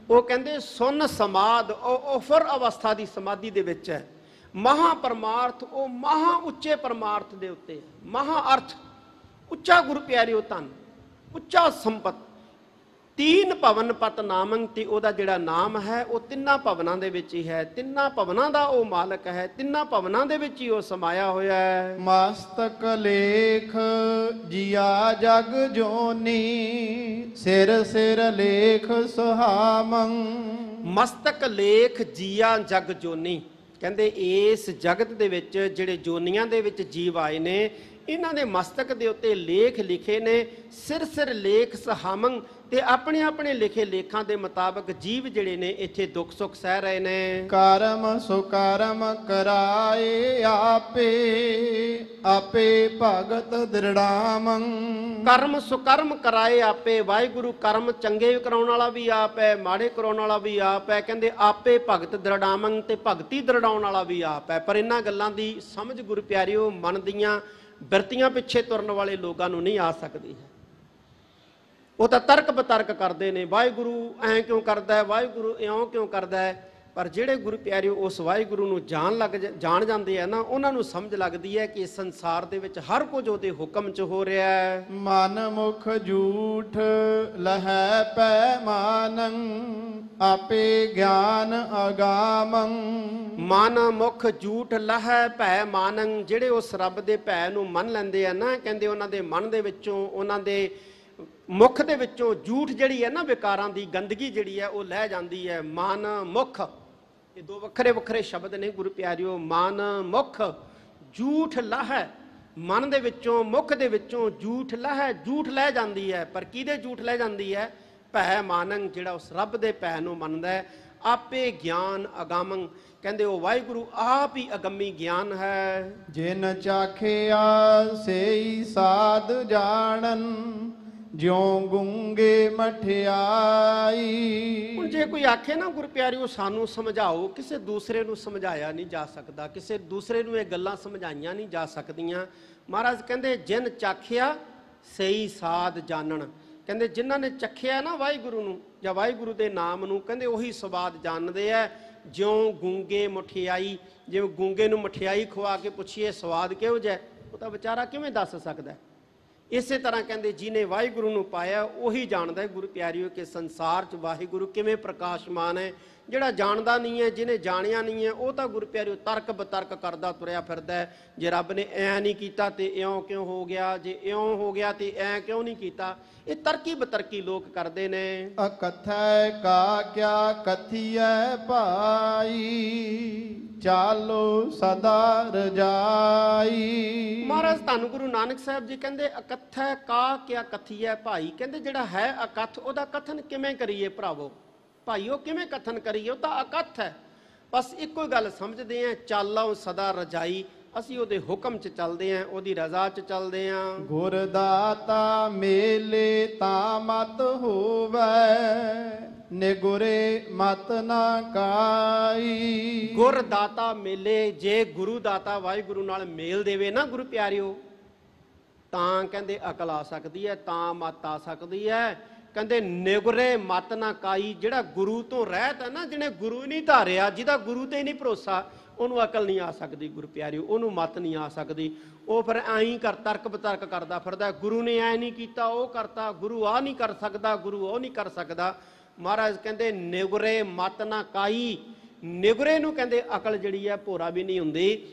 ਉਹ ਕਹਿੰਦੇ ਸੁਨ ਸਮਾਦ, ਉਹ ਫਿਰ ਅਵਸਥਾ ਦੀ ਸਮਾਧੀ ਦੇ ਵਿੱਚ ਹੈ। ਮਹਾ ਪਰਮਾਰਥ, ਉਹ ਮਹਾ ਉੱਚੇ ਪਰਮਾਰਥ ਦੇ ਉੱਤੇ, ਮਹਾ ਅਰਥ, ਉੱਚਾ ਗੁਰੂ ਪਿਆਰਿਓ ਧਨ, ਉੱਚਾ ਸੰਪਤ। ਤੀਨ ਭਵਨ ਪਤ ਨਾਮੰ, ਤੇ ਉਹਦਾ ਜਿਹੜਾ ਨਾਮ ਹੈ ਉਹ ਤਿੰਨਾਂ ਭਵਨਾਂ ਦੇ ਵਿੱਚ ਹੀ ਹੈ। ਤਿੰਨਾਂ ਭਵਨਾਂ ਦਾ ਉਹ ਮਾਲਕ ਹੈ, ਤਿੰਨਾਂ ਭਵਨਾਂ ਦੇ ਵਿੱਚ ਹੀ ਉਹ ਸਮਾਇਆ ਹੋਇਆ ਹੈ। ਮਸਤਕ ਲੇਖ ਜੀਆ ਜਗ ਜੋਨੀ, ਸਿਰ ਸਿਰ ਲੇਖ ਸੁਹਾਮੰ। ਮਸਤਕ ਲੇਖ ਜੀਆ ਜਗ ਜੋਨੀ, ਕਹਿੰਦੇ ਇਸ ਜਗਤ ਦੇ ਵਿੱਚ ਜਿਹੜੇ ਜੋਨੀਆਂ ਦੇ ਵਿੱਚ ਜੀਵ ਆਏ ਨੇ, ਇਹਨਾਂ ਦੇ ਮਸਤਕ ਦੇ ਉੱਤੇ ਲੇਖ ਲਿਖੇ ਨੇ। ਸਿਰ ਸਿਰ ਲੇਖ ਸੁਹਾਮੰ, ਤੇ ਆਪਣੇ ਆਪਣੇ ਲਿਖੇ ਲੇਖਾਂ ਦੇ ਮੁਤਾਬਕ ਜੀਵ ਜਿਹੜੇ ਨੇ ਇੱਥੇ ਦੁੱਖ ਸੁੱਖ ਸਹਿ ਰਹੇ ਨੇ। ਕਰਮ ਸੁਕਰਮ ਕਰਾਏ ਆਪੇ, ਆਪੇ ਭਗਤ ਦ੍ਰਿੜਾਮੰ। ਕਰਮ ਸੁਕਰਮ ਕਰਾਏ ਆਪੇ, ਵਾਹਿਗੁਰੂ ਕਰਮ ਚੰਗੇ ਕਰਾਉਣ ਵਾਲਾ ਵੀ ਆਪ ਹੈ, ਮਾੜੇ ਕਰਾਉਣ ਵਾਲਾ ਵੀ ਆਪ ਹੈ। ਕਹਿੰਦੇ ਆਪੇ ਭਗਤ ਦ੍ਰਿੜਾਮੰ, ਤੇ ਭਗਤੀ ਦ੍ਰਿੜਾਉਣ ਵਾਲਾ ਵੀ ਆਪ ਹੈ। ਪਰ ਇਹਨਾਂ ਗੱਲਾਂ ਦੀ ਸਮਝ ਗੁਰੂ ਪਿਆਰਿਓ ਮਨ ਦੀਆਂ ਬਿਰਤੀਆਂ ਪਿੱਛੇ ਤੁਰਨ ਵਾਲੇ ਲੋਕਾਂ ਨੂੰ ਨਹੀਂ ਆ ਸਕਦੀ ਹੈ। ਉਹ ਤਾਂ ਤਰਕ ਬਤਰਕ ਕਰਦੇ ਨੇ, ਵਾਹਿਗੁਰੂ ਐਂ ਕਿਉਂ ਕਰਦਾ ਹੈ, ਵਾਹਿਗੁਰੂ ਇਉਂ ਕਿਉਂ ਕਰਦਾ ਹੈ। ਪਰ ਜਿਹੜੇ ਗੁਰੂ ਪਿਆਰਿਓ ਉਸ ਵਾਹਿਗੁਰੂ ਨੂੰ ਜਾਣ ਜਾਂਦੇ ਆ ਨਾ, ਉਹਨਾਂ ਨੂੰ ਸਮਝ ਲੱਗਦੀ ਹੈ ਕਿ ਇਸ ਸੰਸਾਰ ਦੇ ਵਿੱਚ ਹਰ ਕੁਝ ਉਹਦੇ ਹੁਕਮ 'ਚ ਹੋ ਰਿਹਾ ਹੈ। ਮਨ ਮੁਖ ਝੂਠ ਲਹੈ ਪੈਮਾਨੰ, ਆਪੇ ਗਿਆਨ ਅਗਾਮੰ। ਮਨ ਮੁਖ ਝੂਠ ਲਹੈ ਭੈ ਮਾਨੰ, ਜਿਹੜੇ ਉਸ ਰੱਬ ਦੇ ਭੈ ਨੂੰ ਮੰਨ ਲੈਂਦੇ ਆ ਨਾ, ਕਹਿੰਦੇ ਉਹਨਾਂ ਦੇ ਮਨ ਦੇ ਵਿੱਚੋਂ, ਉਹਨਾਂ ਦੇ ਮੁਖ ਦੇ ਵਿੱਚੋਂ ਝੂਠ ਜਿਹੜੀ ਹੈ ਨਾ, ਵਿਕਾਰਾਂ ਦੀ ਗੰਦਗੀ ਜਿਹੜੀ ਹੈ ਉਹ ਲਹਿ ਜਾਂਦੀ ਹੈ। ਮਨ ਮੁਖ, ਇਹ ਦੋ ਵੱਖਰੇ ਵੱਖਰੇ ਸ਼ਬਦ ਨੇ ਗੁਰੂ ਪਿਆਰਿਓ। ਮਨ ਮੁਖ, ਝੂਠ ਲਹੈ, ਮਨ ਦੇ ਵਿੱਚੋਂ ਮੁਖ ਦੇ ਵਿੱਚੋਂ ਝੂਠ ਲਹੈ, ਝੂਠ ਲੈ ਜਾਂਦੀ ਹੈ। ਪਰ ਕਿਹਦੇ ਝੂਠ ਲੈ ਜਾਂਦੀ ਹੈ? ਭੈ ਮਾਨੰ, ਜਿਹੜਾ ਉਸ ਰੱਬ ਦੇ ਭੈ ਨੂੰ ਮੰਨਦਾ ਹੈ। ਆਪੇ ਗਿਆਨ ਅਗਾਮੰ, ਕਹਿੰਦੇ ਉਹ ਵਾਹਿਗੁਰੂ ਆਪ ਹੀ ਅਗੰਮੀ ਗਿਆਨ ਹੈ। ਜਿਨ ਚਾਖਿਆ ਸੇਈ ਸਾਧ ਜਾਣਨ, ਜਿਉ ਗੁੰਗੇ ਮਠਿਆਈ। ਹੁਣ ਜੇ ਕੋਈ ਆਖੇ ਨਾ ਗੁਰੂ ਪਿਆਰਿਓ ਸਾਨੂੰ ਸਮਝਾਓ, ਕਿਸੇ ਦੂਸਰੇ ਨੂੰ ਸਮਝਾਇਆ ਨਹੀਂ ਜਾ ਸਕਦਾ, ਕਿਸੇ ਦੂਸਰੇ ਨੂੰ ਇਹ ਗੱਲਾਂ ਸਮਝਾਈਆਂ ਨਹੀਂ ਜਾ ਸਕਦੀਆਂ। ਮਹਾਰਾਜ ਕਹਿੰਦੇ ਜਿਨ ਚਾਖਿਆ ਸਈ ਸਾਧ ਜਾਣਨ, ਕਹਿੰਦੇ ਜਿਨ੍ਹਾਂ ਨੇ ਚੱਖਿਆ ਨਾ ਵਾਹਿਗੁਰੂ ਨੂੰ ਜਾਂ ਵਾਹਿਗੁਰੂ ਦੇ ਨਾਮ ਨੂੰ, ਕਹਿੰਦੇ ਉਹੀ ਸਵਾਦ ਜਾਣਦੇ ਆ। ਜਿਉਂ ਗੂੰਗੇ ਮਠਿਆਈ, ਜਿਵੇਂ ਗੂੰਗੇ ਨੂੰ ਮਠਿਆਈ ਖਵਾ ਕੇ ਪੁੱਛੀਏ ਸਵਾਦ ਕਿਹੋ ਜਿਹਾ, ਉਹ ਤਾਂ ਵਿਚਾਰਾ ਕਿਵੇਂ ਦੱਸ ਸਕਦਾ। ਇਸੇ ਤਰ੍ਹਾਂ ਕਹਿੰਦੇ ਜਿਹਨੇ ਵਾਹਿਗੁਰੂ ਨੂੰ ਪਾਇਆ ਉਹੀ ਜਾਣਦਾ ਹੈ ਗੁਰੂ ਪਿਆਰਿਓ ਕਿ ਸੰਸਾਰ 'ਚ ਵਾਹਿਗੁਰੂ ਕਿਵੇਂ ਪ੍ਰਕਾਸ਼ਮਾਨ ਹੈ। ਜਿਹੜਾ ਜਾਣਦਾ ਨਹੀਂ ਹੈ, ਜਿਹਨੇ ਜਾਣਿਆ ਨਹੀਂ ਹੈ, ਉਹ ਤਾਂ ਗੁਰੂ ਪਿਆਰਿਓ ਤਰਕ ਬਤਰਕ ਕਰਦਾ ਤੁਰਿਆ ਫਿਰਦਾ ਹੈ। ਜੇ ਰੱਬ ਨੇ ਐਂ ਨਹੀਂ ਕੀਤਾ ਤੇ ਇਉਂ ਕਿਉਂ ਹੋ ਗਿਆ, ਜੇ ਇਉਂ ਹੋ ਗਿਆ ਤੇ ਐਂ ਕਿਉਂ ਨਹੀਂ ਕੀਤਾ। ਇਹ ਤਰਕੀ ਬਤਰਕੀ ਲੋਕ ਕਰਦੇ ਨੇ। ਅਕਥੈ ਕਾ ਕਿਆ ਕਥੀਐ ਭਾਈ, ਚਾਲੋ ਸਦਾ ਰਜਾਈ। ਮਹਾਰਾਜ ਧੰਨ ਗੁਰੂ ਨਾਨਕ ਸਾਹਿਬ ਜੀ ਕਹਿੰਦੇ ਅਕਥੈ ਕਾ ਕਿਆ ਕਥੀਐ ਭਾਈ, ਕਹਿੰਦੇ ਜਿਹੜਾ ਹੈ ਅਕਥ ਉਹਦਾ ਕਥਨ ਕਿਵੇਂ ਕਰੀਏ ਭਰਾਵੋ। ਭਾਈਓ ਕਿਵੇਂ ਕਥਨ ਕਰੀਏ, ਉਹ ਤਾਂ ਅਕਥ ਹੈ। ਬਸ ਇੱਕੋ ਹੀ ਗੱਲ ਸਮਝਦੇ ਆਂ, ਚਾਲੋ ਸਦਾ ਰਜਾਈ, ਅਸੀਂ ਉਹਦੇ ਹੁਕਮ 'ਚ ਚੱਲਦੇ ਆਂ, ਉਹਦੀ ਰਜ਼ਾ 'ਚ ਚੱਲਦੇ ਆਂ। ਗੁਰ ਦਾਤਾ ਮੇਲੇ ਤਾਂ ਮਤ ਹੋਵੈ, ਨਿਗੁਰੇ ਮਤ ਨਾ ਕਾਈ। ਗੁਰ ਦਾਤਾ ਮੇਲੇ, ਜੇ ਗੁਰੂ ਦਾਤਾ ਵਾਹਿਗੁਰੂ ਨਾਲ ਮੇਲ ਦੇਵੇ ਨਾ ਗੁਰੂ ਪਿਆਰਿਓ, ਤਾਂ ਕਹਿੰਦੇ ਅਕਲ ਆ ਸਕਦੀ ਹੈ, ਤਾਂ ਮਤ ਆ ਸਕਦੀ ਹੈ। ਕਹਿੰਦੇ ਨਿਗੁਰੇ ਮਤ ਨਾ ਕਾਈ, ਜਿਹੜਾ ਗੁਰੂ ਤੋਂ ਰਹਿਤ ਹੈ ਨਾ, ਜਿਹਨੇ ਗੁਰੂ ਨਹੀਂ ਧਾਰਿਆ, ਜਿਹਦਾ ਗੁਰੂ ਤੇ ਨਹੀਂ ਭਰੋਸਾ, ਉਹਨੂੰ ਅਕਲ ਨਹੀਂ ਆ ਸਕਦੀ ਗੁਰੂ ਪਿਆਰਿਓ, ਉਹਨੂੰ ਮਤ ਨਹੀਂ ਆ ਸਕਦੀ। ਉਹ ਫਿਰ ਐਂ ਕਰ ਤਰਕ ਬਤਰਕ ਕਰਦਾ ਫਿਰਦਾ, ਗੁਰੂ ਨੇ ਐ ਨਹੀਂ ਕੀਤਾ, ਉਹ ਕਰਤਾ, ਗੁਰੂ ਆ ਨਹੀਂ ਕਰ ਸਕਦਾ, ਗੁਰੂ ਉਹ ਨਹੀਂ ਕਰ ਸਕਦਾ। ਮਹਾਰਾਜ ਕਹਿੰਦੇ ਨਿਗੁਰੇ ਮਤ ਨਾ ਕਾਈ, ਨਿਗੁਰੇ ਨੂੰ ਕਹਿੰਦੇ ਅਕਲ ਜਿਹੜੀ ਹੈ ਭੋਰਾ ਵੀ ਨਹੀਂ ਹੁੰਦੀ।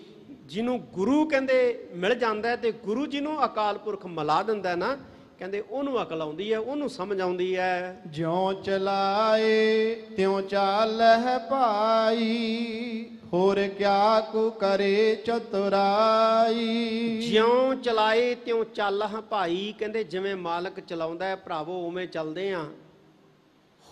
ਜਿਹਨੂੰ ਗੁਰੂ ਕਹਿੰਦੇ ਮਿਲ ਜਾਂਦਾ ਤੇ ਗੁਰੂ ਜਿਹਨੂੰ ਅਕਾਲ ਪੁਰਖ ਮਿਲਾ ਦਿੰਦਾ ਨਾ, ਕਹਿੰਦੇ ਉਹਨੂੰ ਅਕਲ ਆਉਂਦੀ ਹੈ, ਉਹਨੂੰ ਸਮਝ ਆਉਂਦੀ ਹੈ। ਜਿਉਂ ਚਲਾਏ ਤਿਉਂ ਚਾਲਹਿ ਭਾਈ, ਹੋਰ ਕਿਆ ਕੋ ਕਰੇ ਚਤੁਰਾਈ। ਜਿਉਂ ਚਲਾਏ ਤਿਉਂ ਚੱਲਹ ਭਾਈ, ਕਹਿੰਦੇ ਜਿਵੇਂ ਮਾਲਕ ਚਲਾਉਂਦਾ ਹੈ ਭਰਾਵੋ ਉਵੇਂ ਚੱਲਦੇ ਆਂ।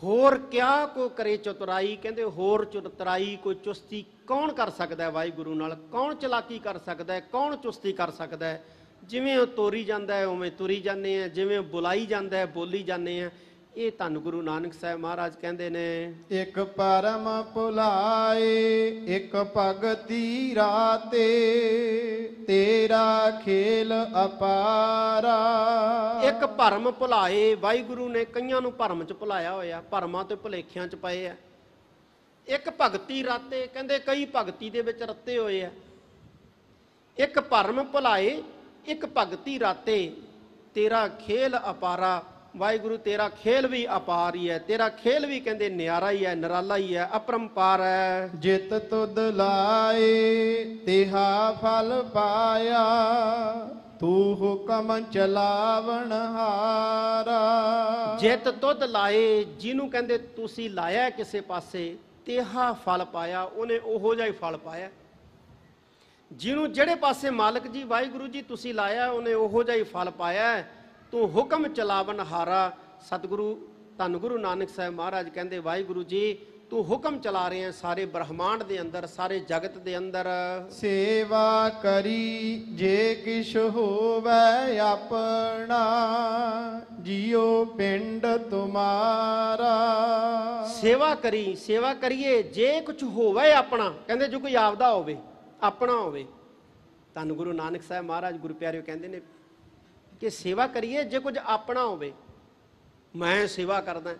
ਹੋਰ ਕਿਆ ਕੋ ਕਰੇ ਚਤੁਰਾਈ, ਕਹਿੰਦੇ ਹੋਰ ਚਤੁਰਾਈ ਕੋਈ ਚੁਸਤੀ ਕੌਣ ਕਰ ਸਕਦਾ ਹੈ ਵਾਹਿਗੁਰੂ ਨਾਲ, ਕੌਣ ਚਲਾਕੀ ਕਰ ਸਕਦਾ ਹੈ, ਕੌਣ ਚੁਸਤੀ ਕਰ ਸਕਦਾ ਹੈ। ਜਿਵੇਂ ਉਹ ਤੋਰੀ ਜਾਂਦਾ ਹੈ ਉਵੇਂ ਤੁਰੀ ਜਾਂਦੇ ਆ, ਜਿਵੇਂ ਬੁਲਾਈ ਜਾਂਦਾ ਹੈ ਬੋਲੀ ਜਾਂਦੇ ਆ। ਇਹ ਧੰਨ ਗੁਰੂ ਨਾਨਕ ਸਾਹਿਬ ਮਹਾਰਾਜ ਕਹਿੰਦੇ ਨੇ, ਇੱਕ ਪਰਮ ਭੁਲਾਏ ਇੱਕ ਭਗਤੀ ਰਾਤੇ, ਤੇਰਾ ਖੇਲ ਅਪਾਰਾ। ਇੱਕ ਭਰਮ ਭੁਲਾਏ, ਵਾਹਿਗੁਰੂ ਨੇ ਕਈਆਂ ਨੂੰ ਭਰਮ 'ਚ ਭੁਲਾਇਆ ਹੋਇਆ, ਭਰਮਾਂ ਤੇ ਭੁਲੇਖਿਆਂ 'ਚ ਪਏ ਆ। ਇੱਕ ਭਗਤੀ ਰਾਤੇ, ਕਹਿੰਦੇ ਕਈ ਭਗਤੀ ਦੇ ਵਿੱਚ ਰੱਤੇ ਹੋਏ ਆ। ਇੱਕ ਭਰਮ ਭੁਲਾਏ ਇੱਕ ਭਗਤੀ ਰਾਤੇ, ਤੇਰਾ ਖੇਲ ਅਪਾਰਾ। ਵਾਹਿਗੁਰੂ ਤੇਰਾ ਖੇਲ ਵੀ ਅਪਾਰ ਹੀ ਹੈ, ਤੇਰਾ ਖੇਲ ਵੀ ਕਹਿੰਦੇ ਨਿਆਰਾ ਹੀ ਹੈ, ਨਿਰਾਲਾ ਹੀ ਹੈ, ਅਪਰੰਪਾਰ ਹੈ। ਜਿਤ ਤੁਧ ਲਾਏ ਤਿਹਾ ਫਲ ਪਾਇਆ, ਤੂੰ ਹੁਕਮ ਚਲਾਵਣ ਹਾਰਾ। ਜਿਤ ਤੁਧ ਲਾਏ, ਜਿਹਨੂੰ ਕਹਿੰਦੇ ਤੁਸੀਂ ਲਾਇਆ ਕਿਸੇ ਪਾਸੇ, ਤੇਹਾ ਫਲ ਪਾਇਆ, ਉਹਨੇ ਉਹੋ ਜਿਹਾ ਹੀ ਫਲ ਪਾਇਆ। ਜਿਹਨੂੰ ਜਿਹੜੇ ਪਾਸੇ ਮਾਲਕ ਜੀ ਵਾਹਿਗੁਰੂ ਜੀ ਤੁਸੀਂ ਲਾਇਆ, ਉਹਨੇ ਉਹੋ ਜਿਹਾ ਹੀ ਫਲ ਪਾਇਆ। ਤੂੰ ਹੁਕਮ ਚਲਾਵਨ ਹਾਰਾ। ਸਤਿਗੁਰੂ ਧੰਨ ਗੁਰੂ ਨਾਨਕ ਸਾਹਿਬ ਮਹਾਰਾਜ ਕਹਿੰਦੇ ਵਾਹਿਗੁਰੂ ਜੀ ਤੂੰ ਹੁਕਮ ਚਲਾ ਰਹੇ ਹੈ ਸਾਰੇ ਬ੍ਰਹਮਾਂਡ ਦੇ ਅੰਦਰ, ਸਾਰੇ ਜਗਤ ਦੇ ਅੰਦਰ। ਸੇਵਾ ਕਰੀ ਜੇ ਕਿਛ ਹੋਵੈ ਆਪਣਾ, ਜਿਉ ਪਿੰਡ ਤੁਮਾਰਾ। ਸੇਵਾ ਕਰੀ, ਸੇਵਾ ਕਰੀਏ ਜੇ ਕੁਝ ਹੋਵੇ ਆਪਣਾ, ਕਹਿੰਦੇ ਜੋ ਕੋਈ ਆਪਦਾ ਹੋਵੇ, ਆਪਣਾ ਹੋਵੇ। ਧੰਨ ਗੁਰੂ ਨਾਨਕ ਸਾਹਿਬ ਮਹਾਰਾਜ ਗੁਰੂ ਪਿਆਰਿਓ ਕਹਿੰਦੇ ਨੇ ਕਿ ਸੇਵਾ ਕਰੀਏ ਜੇ ਕੁਝ ਆਪਣਾ ਹੋਵੇ। ਮੈਂ ਸੇਵਾ ਕਰਦਾ,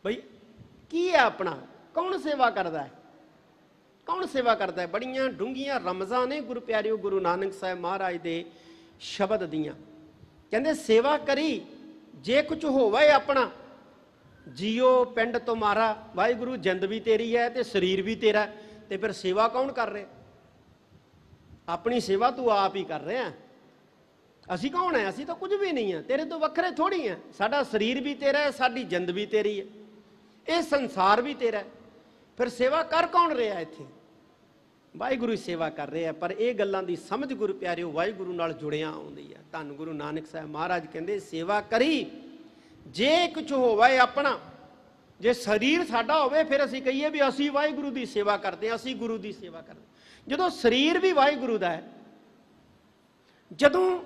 ਬਈ ਕੀ ਹੈ ਆਪਣਾ? ਕੌਣ ਸੇਵਾ ਕਰਦਾ ਹੈ? ਕੌਣ ਸੇਵਾ ਕਰਦਾ ਹੈ? ਬੜੀਆਂ ਡੂੰਘੀਆਂ ਰਮਜ਼ਾਂ ਨੇ ਗੁਰੂ ਪਿਆਰਿਓ ਗੁਰੂ ਨਾਨਕ ਸਾਹਿਬ ਮਹਾਰਾਜ ਦੇ ਸ਼ਬਦ ਦੀਆਂ। ਕਹਿੰਦੇ ਸੇਵਾ ਕਰੀ ਜੇ ਕੁਝ ਹੋਵੇ ਆਪਣਾ, ਜੀਓ ਪਿੰਡ ਤੁਮਾਰਾ। ਵਾਹਿਗੁਰੂ ਜਿੰਦ ਵੀ ਤੇਰੀ ਹੈ ਤੇ ਸਰੀਰ ਵੀ ਤੇਰਾ, ਤੇ ਫਿਰ ਸੇਵਾ ਕੌਣ ਕਰ ਰਿਹਾ? ਆਪਣੀ ਸੇਵਾ ਤੂੰ ਆਪ ਹੀ ਕਰ ਰਿਹਾ। ਅਸੀਂ ਕੌਣ ਹੈ? ਅਸੀਂ ਤਾਂ ਕੁਝ ਵੀ ਨਹੀਂ ਆ, ਤੇਰੇ ਤੋਂ ਵੱਖਰੇ ਥੋੜੀ ਆ। ਸਾਡਾ ਸਰੀਰ ਵੀ ਤੇਰਾ ਹੈ, ਸਾਡੀ ਜਿੰਦ ਵੀ ਤੇਰੀ ਹੈ, ਇਹ ਸੰਸਾਰ ਵੀ ਤੇਰਾ। ਫਿਰ ਸੇਵਾ ਕਰ ਕੌਣ ਰਿਹਾ ਇੱਥੇ? ਵਾਹਿਗੁਰੂ ਸੇਵਾ ਕਰ ਰਿਹਾ। ਪਰ ਇਹ ਗੱਲਾਂ ਦੀ ਸਮਝ ਗੁਰੂ ਪਿਆਰਿਓ ਵਾਹਿਗੁਰੂ ਨਾਲ ਜੁੜਿਆ ਆਉਂਦੀ ਹੈ। ਧੰਨ ਗੁਰੂ ਨਾਨਕ ਸਾਹਿਬ ਮਹਾਰਾਜ ਕਹਿੰਦੇ ਸੇਵਾ ਕਰੀ ਜੇ ਕੁਝ ਹੋਵੇ ਆਪਣਾ। ਜੇ ਸਰੀਰ ਸਾਡਾ ਹੋਵੇ ਫਿਰ ਅਸੀਂ ਕਹੀਏ ਵੀ ਅਸੀਂ ਵਾਹਿਗੁਰੂ ਦੀ ਸੇਵਾ ਕਰਦੇ ਹਾਂ, ਅਸੀਂ ਗੁਰੂ ਦੀ ਸੇਵਾ ਕਰਦੇ। ਜਦੋਂ ਸਰੀਰ ਵੀ ਵਾਹਿਗੁਰੂ ਦਾ ਹੈ, ਜਦੋਂ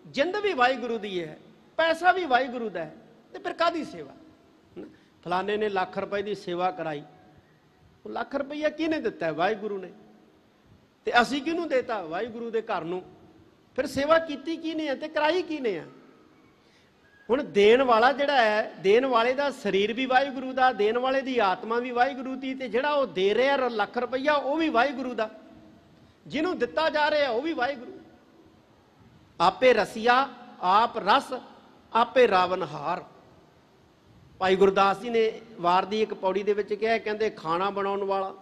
ਜਿੰਦ ਵੀ ਵਾਹਿਗੁਰੂ ਦੀ ਹੈ, ਪੈਸਾ ਵੀ ਵਾਹਿਗੁਰੂ ਦਾ ਹੈ, ਤੇ ਫਿਰ ਕਾਹਦੀ ਸੇਵਾ? ਫਲਾਣੇ ਨੇ ਲੱਖ ਰੁਪਏ ਦੀ ਸੇਵਾ ਕਰਾਈ, ਉਹ ਲੱਖ ਰੁਪਈਆ ਕਿਹਨੇ ਦਿੱਤਾ? ਵਾਹਿਗੁਰੂ ਨੇ। ਤੇ ਅਸੀਂ ਕਿਹਨੂੰ ਦੇਤਾ? ਵਾਹਿਗੁਰੂ ਦੇ ਘਰ ਨੂੰ। ਫਿਰ ਸੇਵਾ ਕੀਤੀ ਕਿਹਨੇ ਹੈ ਤੇ ਕਰਾਈ ਕਿਹਨੇ ਹੈ? ਹੁਣ ਦੇਣ ਵਾਲਾ ਜਿਹੜਾ ਹੈ, ਦੇਣ ਵਾਲੇ ਦਾ ਸਰੀਰ ਵੀ ਵਾਹਿਗੁਰੂ ਦਾ, ਦੇਣ ਵਾਲੇ ਦੀ ਆਤਮਾ ਵੀ ਵਾਹਿਗੁਰੂ ਦੀ, ਤੇ ਜਿਹੜਾ ਉਹ ਦੇ ਰਿਹਾ ਲੱਖ ਰੁਪਈਆ ਉਹ ਵੀ ਵਾਹਿਗੁਰੂ ਦਾ, ਜਿਹਨੂੰ ਦਿੱਤਾ ਜਾ ਰਿਹਾ ਉਹ ਵੀ ਵਾਹਿਗੁਰੂ। ਆਪੇ ਰਸੀਆ ਆਪ ਰਸ, ਆਪੇ ਰਾਵਨਹਾਰ। ਭਾਈ ਗੁਰਦਾਸ ਜੀ ਨੇ ਵਾਰ ਦੀ ਇੱਕ ਪੌੜੀ ਦੇ ਵਿੱਚ ਕਿਹਾ, ਕਹਿੰਦੇ ਖਾਣਾ ਬਣਾਉਣ ਵਾਲਾ,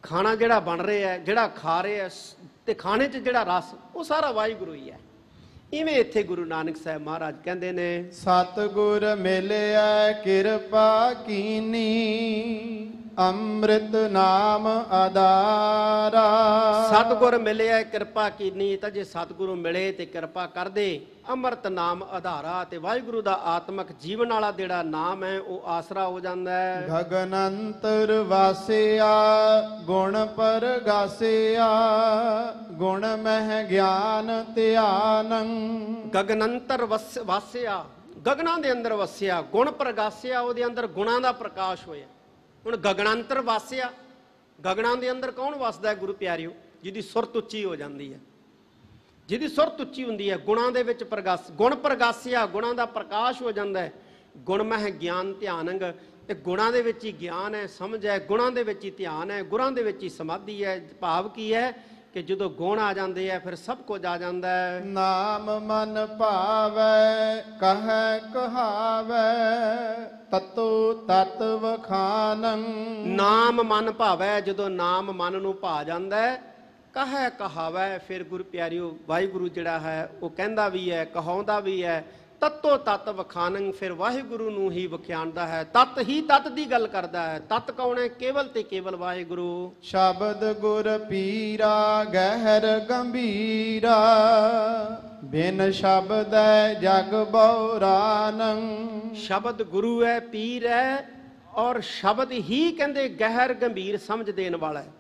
ਖਾਣਾ ਜਿਹੜਾ ਬਣ ਰਿਹਾ, ਜਿਹੜਾ ਖਾ ਰਿਹਾ, ਤੇ ਖਾਣੇ 'ਚ ਜਿਹੜਾ ਰਸ, ਉਹ ਸਾਰਾ ਵਾਹਿਗੁਰੂ ਹੀ ਹੈ। ਇਵੇਂ ਇੱਥੇ ਗੁਰੂ ਨਾਨਕ ਸਾਹਿਬ ਮਹਾਰਾਜ ਕਹਿੰਦੇ ਨੇ, ਸਤਿਗੁਰ ਮਿਲਿਆ ਕਿਰਪਾ ਕੀਨੀ, ਅੰਮ੍ਰਿਤ ਨਾਮ ਆਧਾਰਾ। ਸਤਿਗੁਰ ਮਿਲਿਆ ਕਿਰਪਾ ਕੀਨੀ, ਤਾਂ ਜੇ ਸਤਿਗੁਰੂ ਮਿਲੇ ਤੇ ਕਿਰਪਾ ਕਰਦੇ, ਅੰਮ੍ਰਿਤ ਨਾਮ ਆਧਾਰਾ, ਤੇ ਵਾਹਿਗੁਰੂ ਦਾ ਆਤਮਿਕ ਜੀਵਨ ਵਾਲਾ ਜਿਹੜਾ ਨਾਮ ਹੈ ਉਹ ਆਸਰਾ ਹੋ ਜਾਂਦਾ ਹੈ। ਗਗਨ ਅੰਤਰ ਵਾਸਿਆ ਗੁਣ ਪ੍ਰਗਾਸਿਆ, ਗੁਣ ਮਹਿ ਗਿਆਨ ਧਿਆਨੰ। ਗਗਨ ਅੰਤਰ ਵਾਸਿਆ, ਗਗਨਾਂ ਦੇ ਅੰਦਰ ਵਸਿਆ, ਗੁਣ ਪ੍ਰਗਾਸਿਆ, ਉਹਦੇ ਅੰਦਰ ਗੁਣਾਂ ਦਾ ਪ੍ਰਕਾਸ਼ ਹੋਇਆ। ਹੁਣ ਗਗਨਾਂਤਰ ਵਾਸਿਆ, ਗਗਨਾਂ ਦੇ ਅੰਦਰ ਕੌਣ ਵਸਦਾ ਹੈ ਗੁਰੂ ਪਿਆਰਿਓ? ਜਿਹਦੀ ਸੁਰਤ ਉੱਚੀ ਹੋ ਜਾਂਦੀ ਹੈ, ਜਿਹਦੀ ਸੁਰਤ ਉੱਚੀ ਹੁੰਦੀ ਹੈ, ਗੁਣਾਂ ਦੇ ਵਿੱਚ ਗੁਣ ਪ੍ਰਗਾਸਿਆ, ਗੁਣਾਂ ਦਾ ਪ੍ਰਕਾਸ਼ ਹੋ ਜਾਂਦਾ ਹੈ। ਗੁਣ ਮਹਿ ਗਿਆਨ ਧਿਆਨੰਗ, ਤੇ ਗੁਣਾਂ ਦੇ ਵਿੱਚ ਹੀ ਗਿਆਨ ਹੈ, ਸਮਝ ਹੈ, ਗੁਣਾਂ ਦੇ ਵਿੱਚ ਹੀ ਧਿਆਨ ਹੈ, ਗੁਣਾਂ ਦੇ ਵਿੱਚ ਹੀ ਸਮਾਧੀ ਹੈ। ਭਾਵ ਕੀ ਹੈ ਕਿ ਜਦੋਂ ਗੁਣ ਆ ਜਾਂਦੇ ਆ ਫਿਰ ਸਭ ਕੁਝ ਆ ਜਾਂਦਾ ਹੈ। ਨਾਮ ਮਨ ਭਾਵੈ ਕਹੈ ਕਹਾਵੈ, ਤਤੋ ਤਤ ਵਖਾਨੰ। ਨਾਮ ਮਨ ਭਾਵੈ, ਜਦੋਂ ਨਾਮ ਮਨ ਨੂੰ ਭਾ ਜਾਂਦਾ ਹੈ, ਕਹੈ ਕਹਾਵੈ, ਫਿਰ ਗੁਰੂ ਪਿਆਰਿਓ ਵਾਹਿਗੁਰੂ ਜਿਹੜਾ ਹੈ ਉਹ ਕਹਿੰਦਾ ਵੀ ਹੈ, ਕਹਾਉਂਦਾ ਵੀ ਹੈ। ਤਤੋ ਤਤ ਵਖਾਨੰ, ਫਿਰ ਵਾਹਿਗੁਰੂ ਨੂੰ ਹੀ ਵਖਿਆਣਦਾ ਹੈ, ਤਤ ਹੀ ਤਤ ਦੀ ਗੱਲ ਕਰਦਾ ਹੈ। ਤਤ ਕੌਣ ਹੈ? ਕੇਵਲ ਤੇ ਕੇਵਲ ਵਾਹਿਗੁਰੂ। ਸ਼ਬਦ ਗੁਰ ਪੀਰਾ ਗਹਿਰ ਗੰਭੀਰਾ, ਬਿਨ ਸ਼ਬਦੈ ਜਗ ਬਉਰਾਨੰ। ਸ਼ਬਦ ਗੁਰੂ ਹੈ, ਪੀਰ ਹੈ, ਔਰ ਸ਼ਬਦ ਹੀ ਕਹਿੰਦੇ ਗਹਿਰ ਗੰਭੀਰ ਸਮਝ ਦੇਣ ਵਾਲਾ ਹੈ।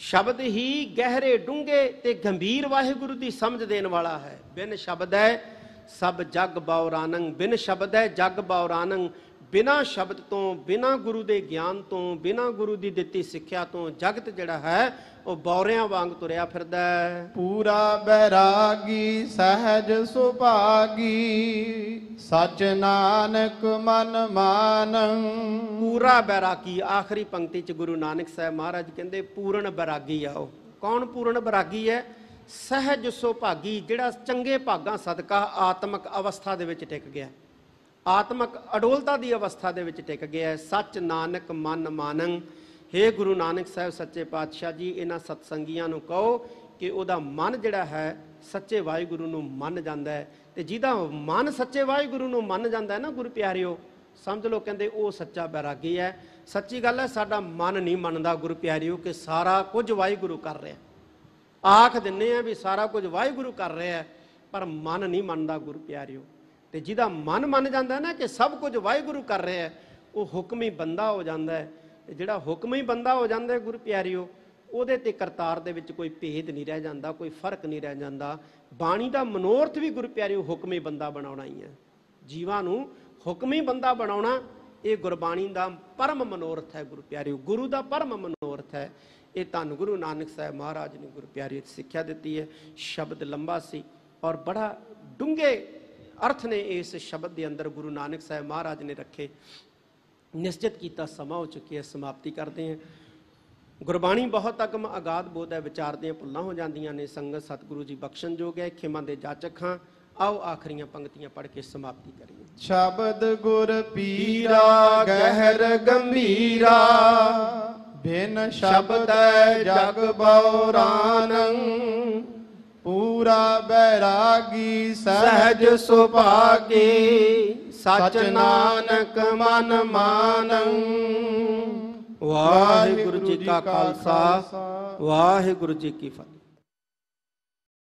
ਸ਼ਬਦ ਹੀ ਗਹਿਰੇ ਡੂੰਘੇ ਤੇ ਗੰਭੀਰ ਵਾਹਿਗੁਰੂ ਦੀ ਸਮਝ ਦੇਣ ਵਾਲਾ ਹੈ। ਬਿਨ ਸ਼ਬਦ ਹੈ ਸਭ ਜਗ ਬਉਰਾਨੰ, ਬਿਨ ਸ਼ਬਦ ਹੈ ਜਗ ਬਉਰਾਨੰ। ਬਿਨਾਂ ਸ਼ਬਦ ਤੋਂ, ਬਿਨਾਂ ਗੁਰੂ ਦੇ ਗਿਆਨ ਤੋਂ, ਬਿਨਾਂ ਗੁਰੂ ਦੀ ਦਿੱਤੀ ਸਿੱਖਿਆ ਤੋਂ ਜਗਤ ਜਿਹੜਾ ਹੈ ਉਹ ਬੌਰਿਆਂ ਵਾਂਗ ਤੁਰਿਆ ਫਿਰਦਾ ਹੈ। ਪੂਰਾ ਬੈਰਾਗੀ ਸਹਿਜ ਸੁਭਾਗੀ, ਸਚ ਨਾਨਕ ਮਨ ਮਾਨੰ। ਪੂਰਾ ਬੈਰਾਗੀ, ਆਖਰੀ ਪੰਕਤੀ ਚ ਗੁਰੂ ਨਾਨਕ ਸਾਹਿਬ ਮਹਾਰਾਜ ਕਹਿੰਦੇ ਪੂਰਨ ਬੈਰਾਗੀ ਆ। ਉਹ ਕੌਣ ਪੂਰਨ ਬੈਰਾਗੀ ਹੈ? ਸਹਿਜ ਸੁਭਾਗੀ, ਜਿਹੜਾ ਚੰਗੇ ਭਾਗਾਂ ਸਦਕਾ ਆਤਮਿਕ ਅਵਸਥਾ ਦੇ ਵਿੱਚ ਟਿਕ ਗਿਆ, ਆਤਮਿਕ ਅਡੋਲਤਾ ਦੀ ਅਵਸਥਾ ਦੇ ਵਿੱਚ ਟਿਕ ਗਿਆ। ਸੱਚ ਨਾਨਕ ਮਨ ਮਾਨੰ। ਹੇ ਗੁਰੂ ਨਾਨਕ ਸਾਹਿਬ ਸੱਚੇ ਪਾਤਸ਼ਾਹ ਜੀ, ਇਹਨਾਂ ਸਤਸੰਗੀਆਂ ਨੂੰ ਕਹੋ ਕਿ ਉਹਦਾ ਮਨ ਜਿਹੜਾ ਹੈ ਸੱਚੇ ਵਾਹਿਗੁਰੂ ਨੂੰ ਮੰਨ ਜਾਂਦਾ ਹੈ। ਤੇ ਜਿਹਦਾ ਮਨ ਸੱਚੇ ਵਾਹਿਗੁਰੂ ਨੂੰ ਮੰਨ ਜਾਂਦਾ ਹੈ ਨਾ ਗੁਰੂ ਪਿਆਰਿਓ, ਸਮਝ ਲਓ ਕਹਿੰਦੇ ਉਹ ਸੱਚਾ ਬੈਰਾਗੀ ਹੈ। ਸੱਚੀ ਗੱਲ ਹੈ, ਸਾਡਾ ਮਨ ਨਹੀਂ ਮੰਨਦਾ ਗੁਰੂ ਪਿਆਰਿਓ ਕਿ ਸਾਰਾ ਕੁਝ ਵਾਹਿਗੁਰੂ ਕਰ ਰਿਹਾ। ਆਖ ਦਿੰਨੇ ਆ ਵੀ ਸਾਰਾ ਕੁਝ ਵਾਹਿਗੁਰੂ ਕਰ ਰਿਹਾ, ਪਰ ਮਨ ਨਹੀਂ ਮੰਨਦਾ ਗੁਰੂ ਪਿਆਰਿਓ। ਤੇ ਜਿਹਦਾ ਮਨ ਮੰਨ ਜਾਂਦਾ ਨਾ ਕਿ ਸਭ ਕੁਝ ਵਾਹਿਗੁਰੂ ਕਰ ਰਿਹਾ, ਉਹ ਹੁਕਮੀ ਬੰਦਾ ਹੋ ਜਾਂਦਾ ਹੈ। ਤੇ ਜਿਹੜਾ ਹੁਕਮੀ ਬੰਦਾ ਹੋ ਜਾਂਦਾ ਹੈ ਗੁਰੂ ਪਿਆਰਿਓ, ਉਹਦੇ ਤੇ ਕਰਤਾਰ ਦੇ ਵਿੱਚ ਕੋਈ ਭੇਦ ਨਹੀਂ ਰਹਿ ਜਾਂਦਾ, ਕੋਈ ਫਰਕ ਨਹੀਂ ਰਹਿ ਜਾਂਦਾ। ਬਾਣੀ ਦਾ ਮਨੋਰਥ ਵੀ ਗੁਰੂ ਪਿਆਰਿਓ ਹੁਕਮੀ ਬੰਦਾ ਬਣਾਉਣਾ ਹੀ ਹੈ। ਜੀਵਾਂ ਨੂੰ ਹੁਕਮੀ ਬੰਦਾ ਬਣਾਉਣਾ ਇਹ ਗੁਰਬਾਣੀ ਦਾ ਪਰਮ ਮਨੋਰਥ ਹੈ ਗੁਰੂ ਪਿਆਰਿਓ, ਗੁਰੂ ਦਾ ਪਰਮ ਮਨੋਰਥ ਹੈ। ਇਹ ਧੰਨ ਗੁਰੂ ਨਾਨਕ ਸਾਹਿਬ ਮਹਾਰਾਜ ਨੇ ਗੁਰੂ ਪਿਆਰਿਓ ਸਿੱਖਿਆ ਦਿੱਤੀ ਹੈ। ਸ਼ਬਦ ਲੰਬਾ ਸੀ ਔਰ ਬੜਾ ਡੂੰਘੇ ਅਰਥ ਨੇ ਇਸ ਸ਼ਬਦ ਦੇ ਅੰਦਰ ਗੁਰੂ ਨਾਨਕ ਸਾਹਿਬ ਮਹਾਰਾਜ ਨੇ ਰੱਖੇ। ਨਿਸ਼ਚਿਤ ਕੀਤਾ ਸਮਾਂ ਹੋ ਚੁੱਕੀ ਹੈ, ਸਮਾਪਤੀ ਕਰਦੇ ਹਾਂ। ਗੁਰਬਾਣੀ ਬਹੁਤ ਅਗਮ ਅਗਾਧ ਬੋਧ ਹੈ, ਵਿਚਾਰਦੇ ਭੁੱਲਾਂ ਹੋ ਜਾਂਦੀਆਂ ਨੇ। ਸੰਗਤ ਸਤਿਗੁਰੂ ਜੀ ਬਖਸ਼ਣ ਜੋਗ ਹੈ, ਖਿਮਾ ਦੇ ਜਾਚਕ ਹਾਂ। ਆਓ ਆਖਰੀਆਂ ਪੰਕਤੀਆਂ ਪੜ੍ਹ ਕੇ ਸਮਾਪਤੀ ਕਰੀਏ। ਸ਼ਬਦ ਗੁਰ ਪੀਰਾ ਗਹਿਰ ਗੰਭੀਰਾ, ਬਿਨ ਸ਼ਬਦੈ ਜਗ ਬਉਰਾਨੰ। ਪੂਰਾ ਬੈਰਾਗੀ ਸਹਿਜ ਸੁਭਾਗੀ, ਸਚ ਨਾਨਕ ਮਨ ਮਾਨੰ। ਵਾਹਿਗੁਰੂ ਜੀ ਕਾ ਖਾਲਸਾ, ਵਾਹਿਗੁਰੂ ਜੀ ਕੀ ਫਤਿਹ।